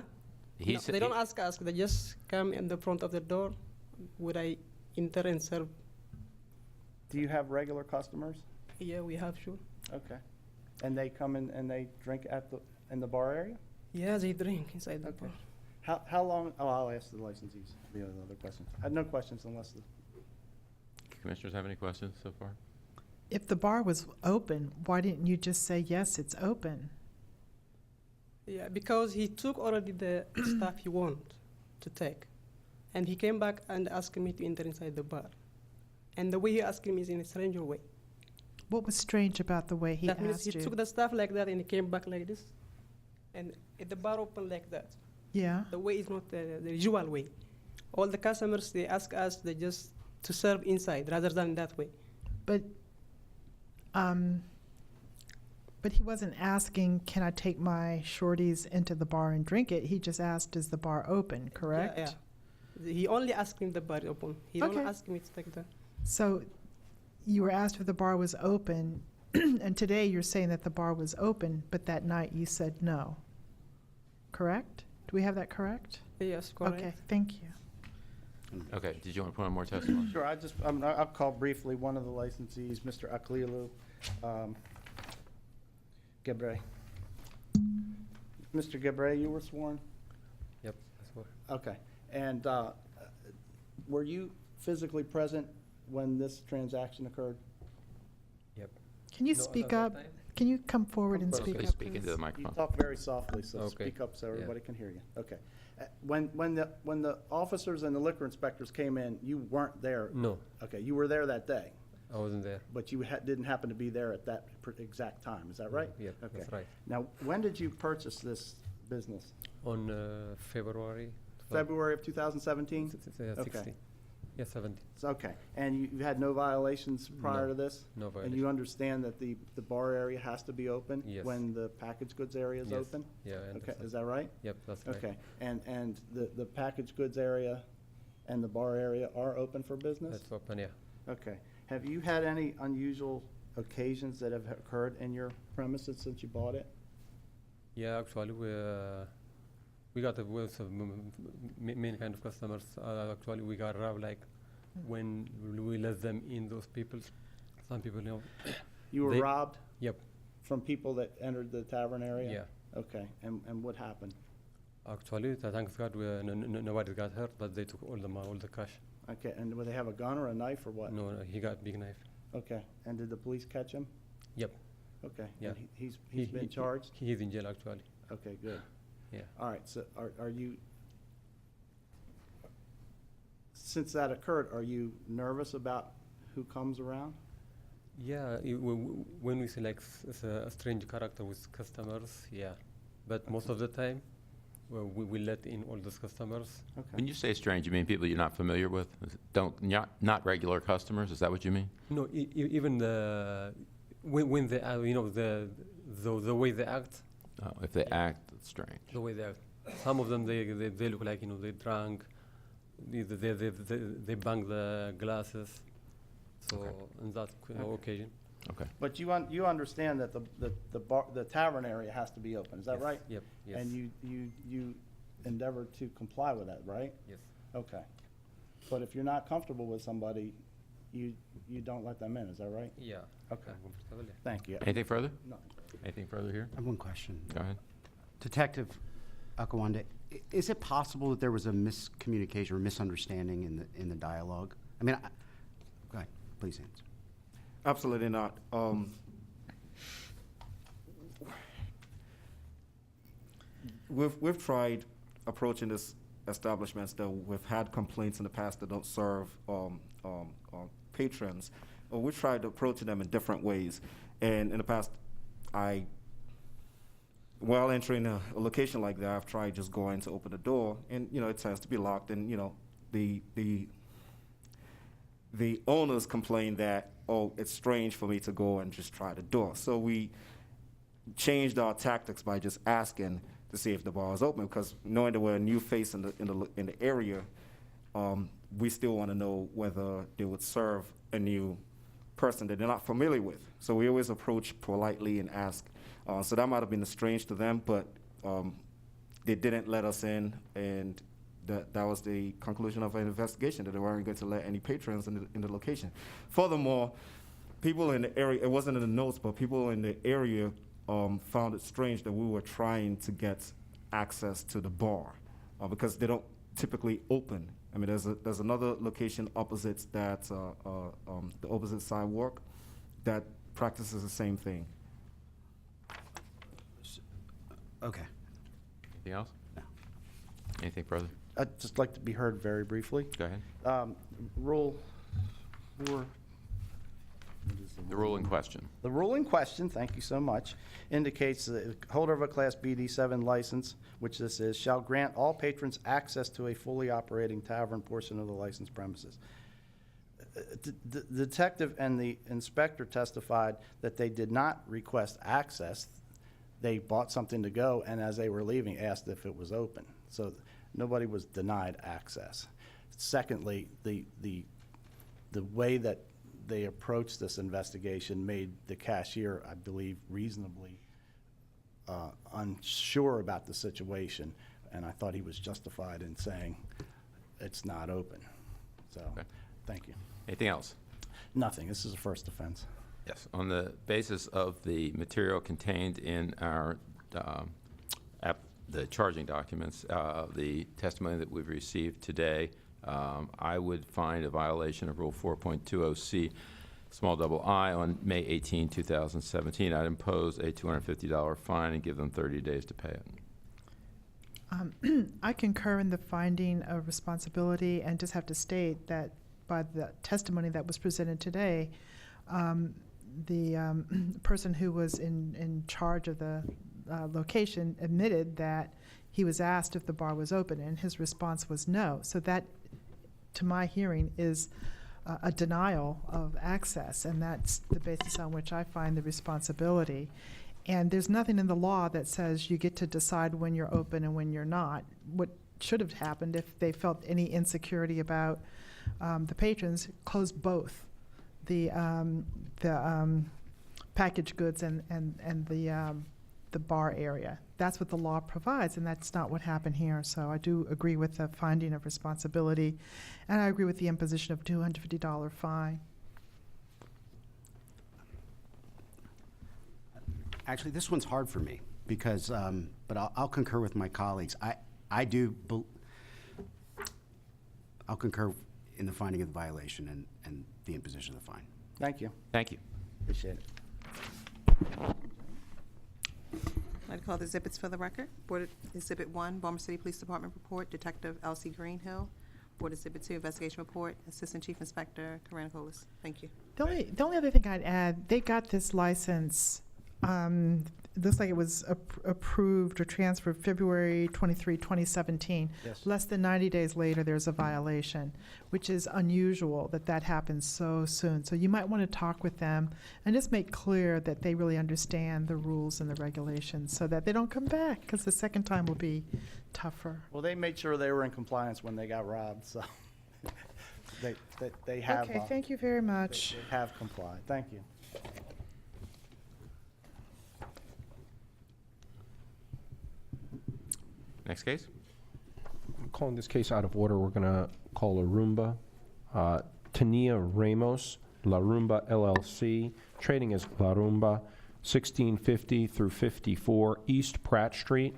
He No, said- they don't ask us. They just come in the front of the door. Would I enter and serve? Do you have regular customers? Yeah, we have, sure. Okay. And they come in and they drink in the bar area? Yeah, they drink inside the bar. How long, I'll ask the licensees, the other questions. I have no questions unless the. Commissioners have any questions so far? If the bar was open, why didn't you just say, yes, it's open? Yeah, because he took already the stuff he wanted to take. And he came back and asked me to enter inside the bar. And the way he asked me is in a stranger way. What was strange about the way he That means asked he you? took the stuff like that and he came back like this. And the bar opened like that. Yeah. The way is not the usual way. All the customers, they ask us, they just to serve inside rather than that way. But he wasn't asking, can I take my shorties into the bar and drink it? He just asked, is the bar open, correct? Yeah, yeah. He only asked me if the bar is open. He don't Okay. ask me to take that. So you were asked if the bar was open, and today you're saying that the bar was open, but that night you said no. Correct? Do we have that correct? Yes, correct. Okay, thank you. Okay, did you want to put on more testimony? Sure, I'll call briefly one of the licensees, Mr. Aklilu, Gebre. Mr. Gebre, you were sworn? Yep, I swore. Okay. And were you physically present when this transaction occurred? Yep. Can you No, speak at up? that time? Can you come forward and speak Please up, speak please? into the You microphone. talk very softly, so Okay. speak up so Yeah. everybody can hear you. Okay. When the officers and the liquor inspectors came in, you weren't there? No, Okay, you were there that day, I wasn't there. but you didn't happen to be there at that exact time, is that right? Yep, Okay. that's right. Now, when did you purchase this business? On February. February of 2017? 16. Yeah, 17. Okay, and you had no violations prior No, to this? no And violation. you understand that the bar area has to be open? Yes. When the packaged goods area is Yes. open? Yeah, I Okay, understand. is that right? Yep, that's right. Okay, and the packaged goods area and the bar area are open for business? That's open, yeah. Okay. Have you had any unusual occasions that have occurred in your premises since you bought it? Yeah, actually, we got a wealth of many kind of customers. Actually, we got robbed like when we let them in. Those people, some people, You were They- robbed Yep. from people that entered the tavern area? Yeah. Okay, and what happened? Actually, thanks God, nobody got hurt, but they took all the cash. Okay, and would they have a gun or a knife or what? No, he got big knife. Okay, and did the police catch him? Yep. Okay, Yeah. and he's been charged? He's in jail, actually. Okay, good. Yeah. All right, so are you, since that occurred, are you nervous about who comes around? Yeah, when we see like a strange character with customers, yeah. But most of the time, well, we let in all those customers. When you say strange, you mean people you're not familiar with? Not regular customers? Is that what you mean? No, even when they the way they act. Oh, if they act, it's strange. The way they act. Some of them they look like they drunk. They bang the glasses. So on that occasion. Okay. But you understand that the tavern area has to be open, is that Yes, right? yep, yes. And you endeavor to comply with that, right? Yes. Okay. But if you're not comfortable with somebody, you don't let them in, is that right? Yeah. Okay. Comfortable, yeah. Thank you. Anything further? No. Anything further here? I have one question. Go ahead. Detective Akawande, is it possible that there was a miscommunication or misunderstanding in the dialogue? I mean, go ahead, please answer. Absolutely not. We've tried approaching this establishments that we've had complaints in the past that don't serve patrons. We've tried approaching them in different ways. And in the past, while entering a location like that, I've tried just going to open the door, and it tends to be locked. And the owners complain that, oh, it's strange for me to go and just try the door. So we changed our tactics by just asking to see if the bar is open, because knowing that we're a new face in the area, we still want to know whether they would serve a new person that they're not familiar with. So we always approach politely and ask. So that might have been strange to them, but they didn't let us in, and that was the conclusion of an investigation, that they weren't going to let any patrons in the location. Furthermore, people in the area, it wasn't in the notes, but people in the area found it strange that we were trying to get access to the bar because they don't typically open. I mean, there's another location opposite that, the opposite sidewalk, that practices the same thing. Okay. Anything else? No. Anything further? I'd just like to be heard very briefly. Go ahead. Rule 4. The rule in question. The rule in question, thank you so much, indicates the holder of a Class BD7 license, which this is, shall grant all patrons access to a fully operating tavern portion of the licensed premises. The detective and the inspector testified that they did not request access. They bought something to go, and as they were leaving, asked if it was open. So nobody was denied access. Secondly, the way that they approached this investigation made the cashier, I believe, reasonably unsure about the situation, and I thought he was justified in saying it's not open. So, Thank you. Anything else? Nothing. This is a first offense. Yes. On the basis of the material contained in our the charging documents, the testimony that we've received today, I would find a violation of Rule 4.20C, small double I, on May 18, 2017. I'd impose a $250 fine and give them 30 days to pay it. I concur in the finding of responsibility and just have to state that by the testimony that was presented today, the person who was in charge of the location admitted that he was asked if the bar was open, and his response was no. So that, to my hearing, is a denial of access, and that's the basis on which I find the responsibility. And there's nothing in the law that says you get to decide when you're open and when you're not. What should have happened, if they felt any insecurity about the patrons, close both the packaged goods and the bar area. That's what the law provides, and that's not what happened here. So I do agree with the finding of responsibility, and I agree with the imposition of $250 fine. Actually, this one's hard for me. because, but I'll concur with my colleagues. I'll concur in the finding of the violation and the imposition of the fine. Thank you. Thank you. Appreciate it. I'd call the exhibits for the record. Board Exhibit 1, Baltimore City Police Department Report, Detective Elsie Greenhill. Board Exhibit 2, Investigation Report, Assistant Chief Inspector Karen Colas. Thank you. The only other thing I'd add, they got this license, looks like it was approved or transferred February 23, 2017. Yes. Less than 90 days later, there's a violation, which is unusual that happens so soon. So you might want to talk with them and just make clear that they really understand the rules and the regulations so that they don't come back, because the second time will be tougher. Well, they made sure they were in compliance when they got robbed, so they have. Okay, thank you very much. They have complied. Thank you. Next case? I'm calling this case out of order. We're going to call Larumba. Tania Ramos, Larumba LLC, trading as Larumba, 1650 through 54 East Pratt Street,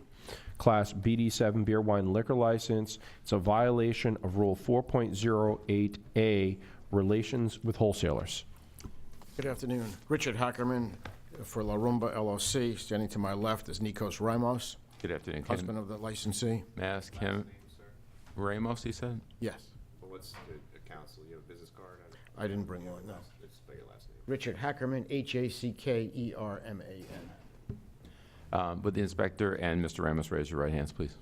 Class BD7 beer wine liquor license. It's a violation of Rule 4.08A, Relations with Wholesalers. Good afternoon. Richard Hackerman for Larumba LLC. Standing to my left is Nikos Ramos, Good afternoon. husband of the licensee. May I ask him? Ramos, he said? Yes. Well, what's the council? You have a business card? I didn't bring one, no. Let's spell your last name. Richard Hackerman, Hackerman. Would the inspector and Mr. Ramos raise your right hands, please?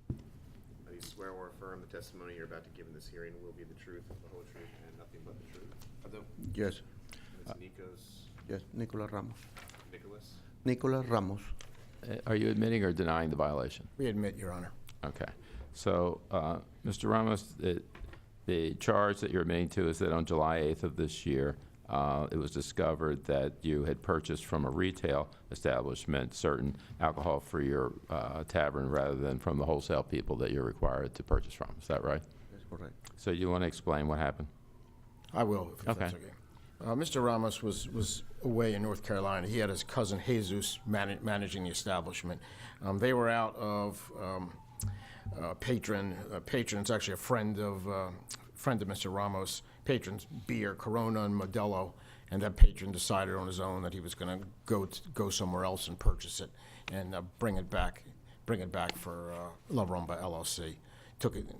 Do you swear or affirm the testimony you're about to give in this hearing will be the truth, the whole truth, and nothing but the truth? I do. Yes. Ms. Nikos Yes, Nicolas Ramos. Nicholas? Nicolas Ramos. Are you admitting or denying the violation? We admit, Your Honor. Okay. So, Mr. Ramos, the charge that you're admitting to is that on July 8th of this year, it was discovered that you had purchased from a retail establishment certain alcohol for your tavern rather than from the wholesale people that you're required to purchase from. Is that right? That's correct. So you want to explain what happened? I will, if Okay. that's okay. Mr. Ramos was away in North Carolina. He had his cousin Jesus managing the establishment. They were out of Patron. Patron's actually a friend of Mr. Ramos. Patron's beer, Corona and Modelo, and that patron decided on his own that he was going to go somewhere else and purchase it and bring it back for Larumba LLC.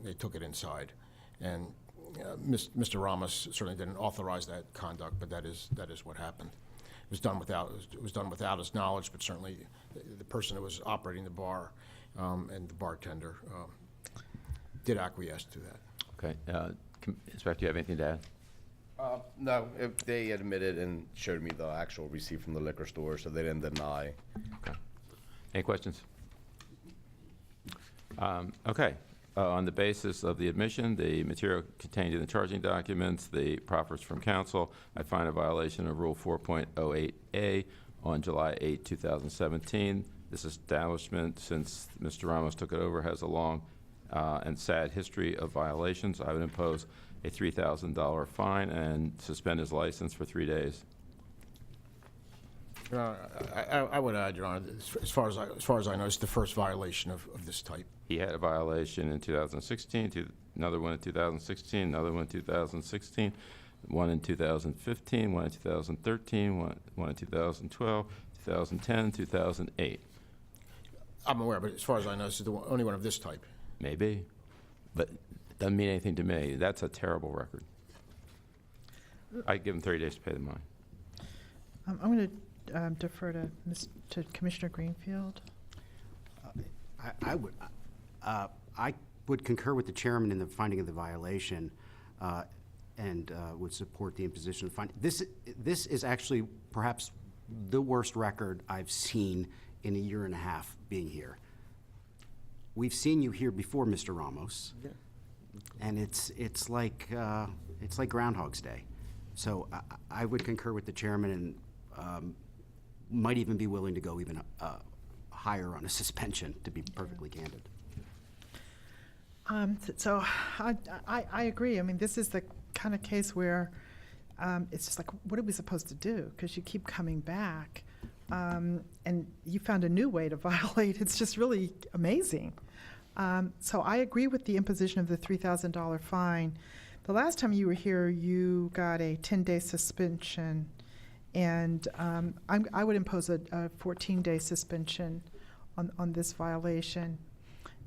They took it inside, and Mr. Ramos certainly didn't authorize that conduct, but that is what happened. It was done without his knowledge, but certainly the person who was operating the bar and the bartender did acquiesce to that. Okay. Inspector, you have anything to add? No, they admitted and showed me the actual receipt from the liquor store, so they didn't deny. Okay. Any questions? Okay. On the basis of the admission, the material contained in the charging documents, the proffers from counsel, I find a violation of Rule 4.08A on July 8, 2017. This establishment, since Mr. Ramos took it over, has a long and sad history of violations. I would impose a $3,000 fine and suspend his license for 3 days. I would add, Your Honor, as far as I know, it's the first violation of this type. He had a violation in 2016, another one in 2016, another one in 2016, one in 2015, one in 2013, one in 2012, 2010, 2008. I'm aware, but as far as I know, this is the only one of this type. Maybe, but it doesn't mean anything to me. That's a terrible record. I'd give him 30 days to pay the money. I'm going to defer to Commissioner Greenfield. I would concur with the chairman in the finding of the violation and would support the imposition of the fine. This is actually perhaps the worst record I've seen in a year and a half being here. We've seen you here before, Mr. Ramos, and it's like Groundhog's Day. So I would concur with the chairman and might even be willing to go even higher on a suspension, to be perfectly candid. So I agree. I mean, this is the kind of case where it's just like, what are we supposed to do? Because you keep coming back and you found a new way to violate. It's just really amazing. So I agree with the imposition of the $3,000 fine. The last time you were here, you got a 10-day suspension, and I would impose a 14-day suspension on this violation.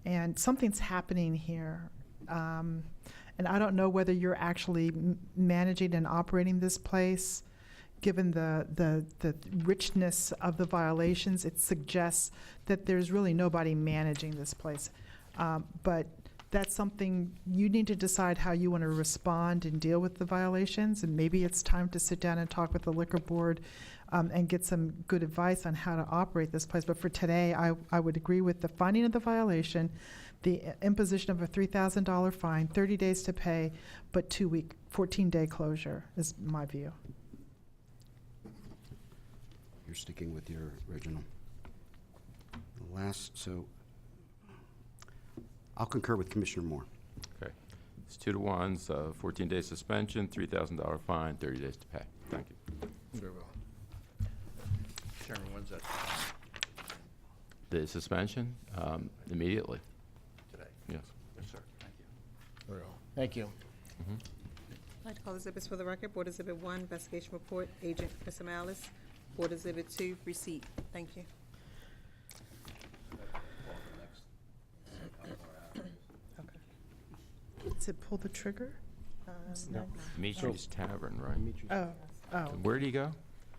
And something's happening here. And I don't know whether you're actually managing and operating this place. Given the richness of the violations, it suggests that there's really nobody managing this place. But that's something you need to decide how you want to respond and deal with the violations. And maybe it's time to sit down and talk with the liquor board and get some good advice on how to operate this place. But for today, I would agree with the finding of the violation, the imposition of a $3,000 fine, 30 days to pay, but 2-week, 14-day closure is my view. You're sticking with your original. So I'll concur with Commissioner Moore. Okay. It's 2-1, 14-day suspension, $3,000 fine, 30 days to pay. Thank you. Very well. Chairman, when's that? The suspension, immediately. Today? Yes. Yes, sir. Thank you. Very well. Thank you. I'd like to call exhibits for the record. Board Exhibit 1, investigation report, Agent Chris Amalis. Board Exhibit 2, receipt. Thank you. Does it pull the trigger? No. Dimitri's Tavern, right? Oh. Where did he go?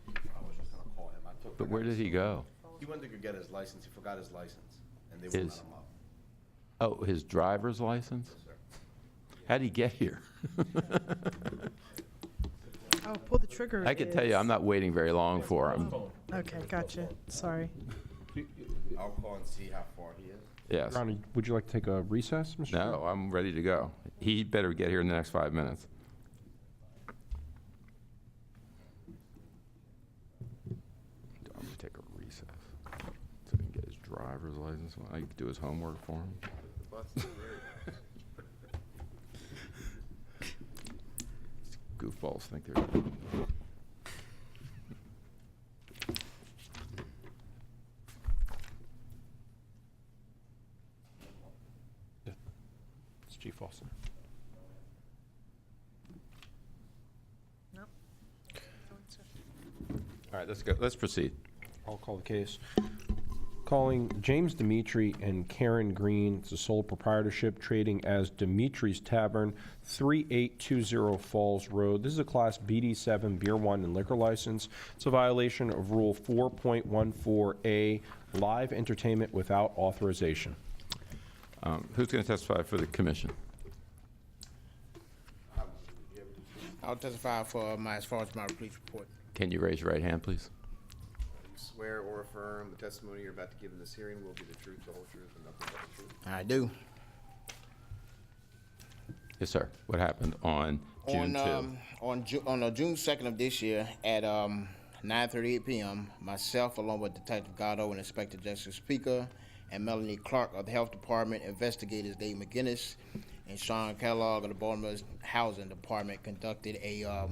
I was just gonna call him. I took. But where did he go? He went to go get his license. He forgot his license, and they wouldn't His- let him up. Oh, his driver's license? Yes, sir. How'd he get here? Oh, pull the trigger. I can tell you, I'm not waiting very long for him. Okay, gotcha. Sorry. I'll call and see how far he is. Yes. Ronnie, would you like to take a recess, Mr. Chair? No, I'm ready to go. He better get here in the next 5 minutes. I'm gonna take a recess so he can get his driver's license. I can do his homework for him. Goofballs think they're. It's Chief Austin. Nope. All right, let's go. Let's proceed. I'll call the case. Calling James Dimitri and Karen Green. It's a sole proprietorship trading as Dimitri's Tavern, 3820 Falls Road. This is a Class BD7 beer, wine, and liquor license. It's a violation of Rule 4.14A, live entertainment without authorization. Who's going to testify for the commission? I'll testify for as far as my police report. Can you raise your right hand, please? You swear or affirm the testimony you're about to give in this hearing will be the truth, the whole truth, and nothing but the truth? I do. Yes, sir. What happened on June 2? On June 2nd of this year at 9:38 p.m., myself, along with Detective Gatto and Inspector Jessica Speaker, and Melanie Clark of the Health Department, investigators Dave McGinnis and Sean Kellogg of the Baltimore Housing Department conducted a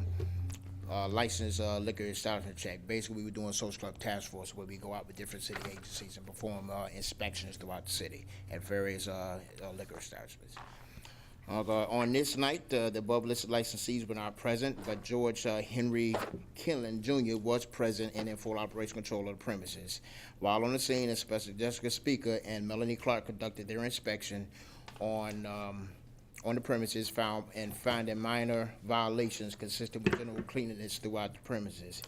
licensed liquor establishment check. Basically, we were doing social club task force where we go out with different city agencies and perform inspections throughout the city at various liquor establishments. On this night, the above-listed licensees were not present, but George Henry Kinlan Jr. was present and in full operation control of the premises. While on the scene, Inspector Jessica Speaker and Melanie Clark conducted their inspection on the premises, finding minor violations consistent with general cleanliness throughout the premises.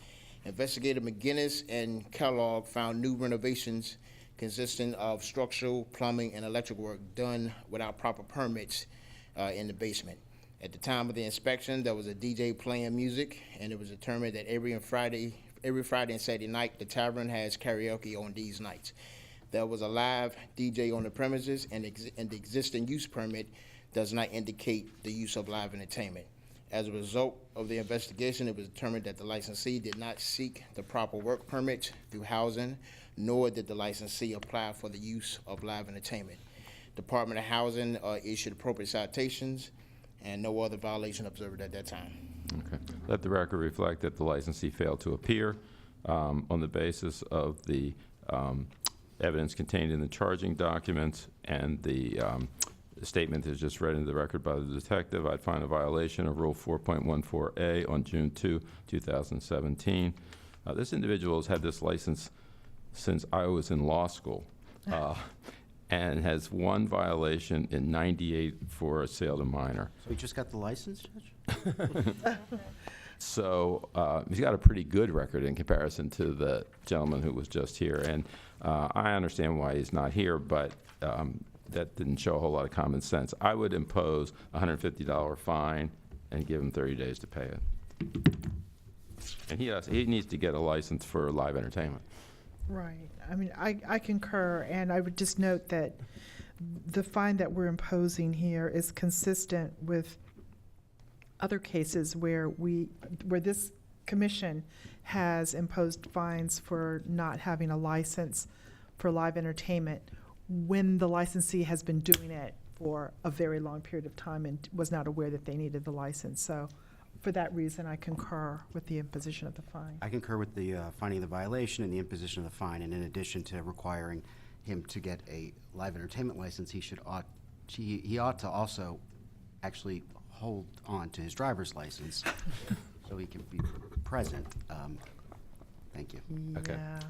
Investigator McGinnis and Kellogg found new renovations consisting of structural, plumbing, and electrical work done without proper permits in the basement. At the time of the inspection, there was a DJ playing music, and it was determined that every Friday and Saturday night, the tavern has karaoke on these nights. There was a live DJ on the premises, and the existing use permit does not indicate the use of live entertainment. As a result of the investigation, it was determined that the licensee did not seek the proper work permits through housing, nor did the licensee apply for the use of live entertainment. Department of Housing issued appropriate citations, and no other violation observed at that time. Okay. Let the record reflect that the licensee failed to appear on the basis of the evidence contained in the charging documents and the statement that's just read into the record by the detective, I'd find a violation of Rule 4.14A on June 2, 2017. This individual has had this license since I was in law school and has one violation in '98 for a sale to minor. So he just got the license, Judge? So he's got a pretty good record in comparison to the gentleman who was just here. And I understand why he's not here, but that didn't show a whole lot of common sense. I would impose a $150 fine and give him 30 days to pay it. And he needs to get a license for live entertainment. Right. I mean, I concur, and I would just note that the fine that we're imposing here is consistent with other cases where this commission has imposed fines for not having a license for live entertainment when the licensee has been doing it for a very long period of time and was not aware that they needed the license. So for that reason, I concur with the imposition of the fine. I concur with the finding of the violation and the imposition of the fine, and in addition to requiring him to get a live entertainment license, he ought to also actually hold on to his driver's license so he can be present. Thank you. Okay. Yeah,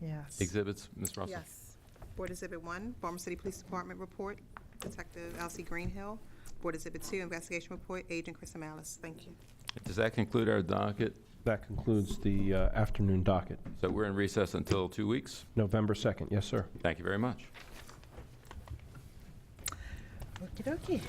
yes. Exhibits, Ms. Russell? Yes. Board Exhibit 1, Baltimore City Police Department report, Detective Elsie Greenhill. Board Exhibit 2, investigation report, Agent Chris Amalis. Thank you. Does that conclude our docket? That concludes the afternoon docket. So we're in recess until 2 weeks? November 2nd, yes, sir. Thank you very much. Okie dokie.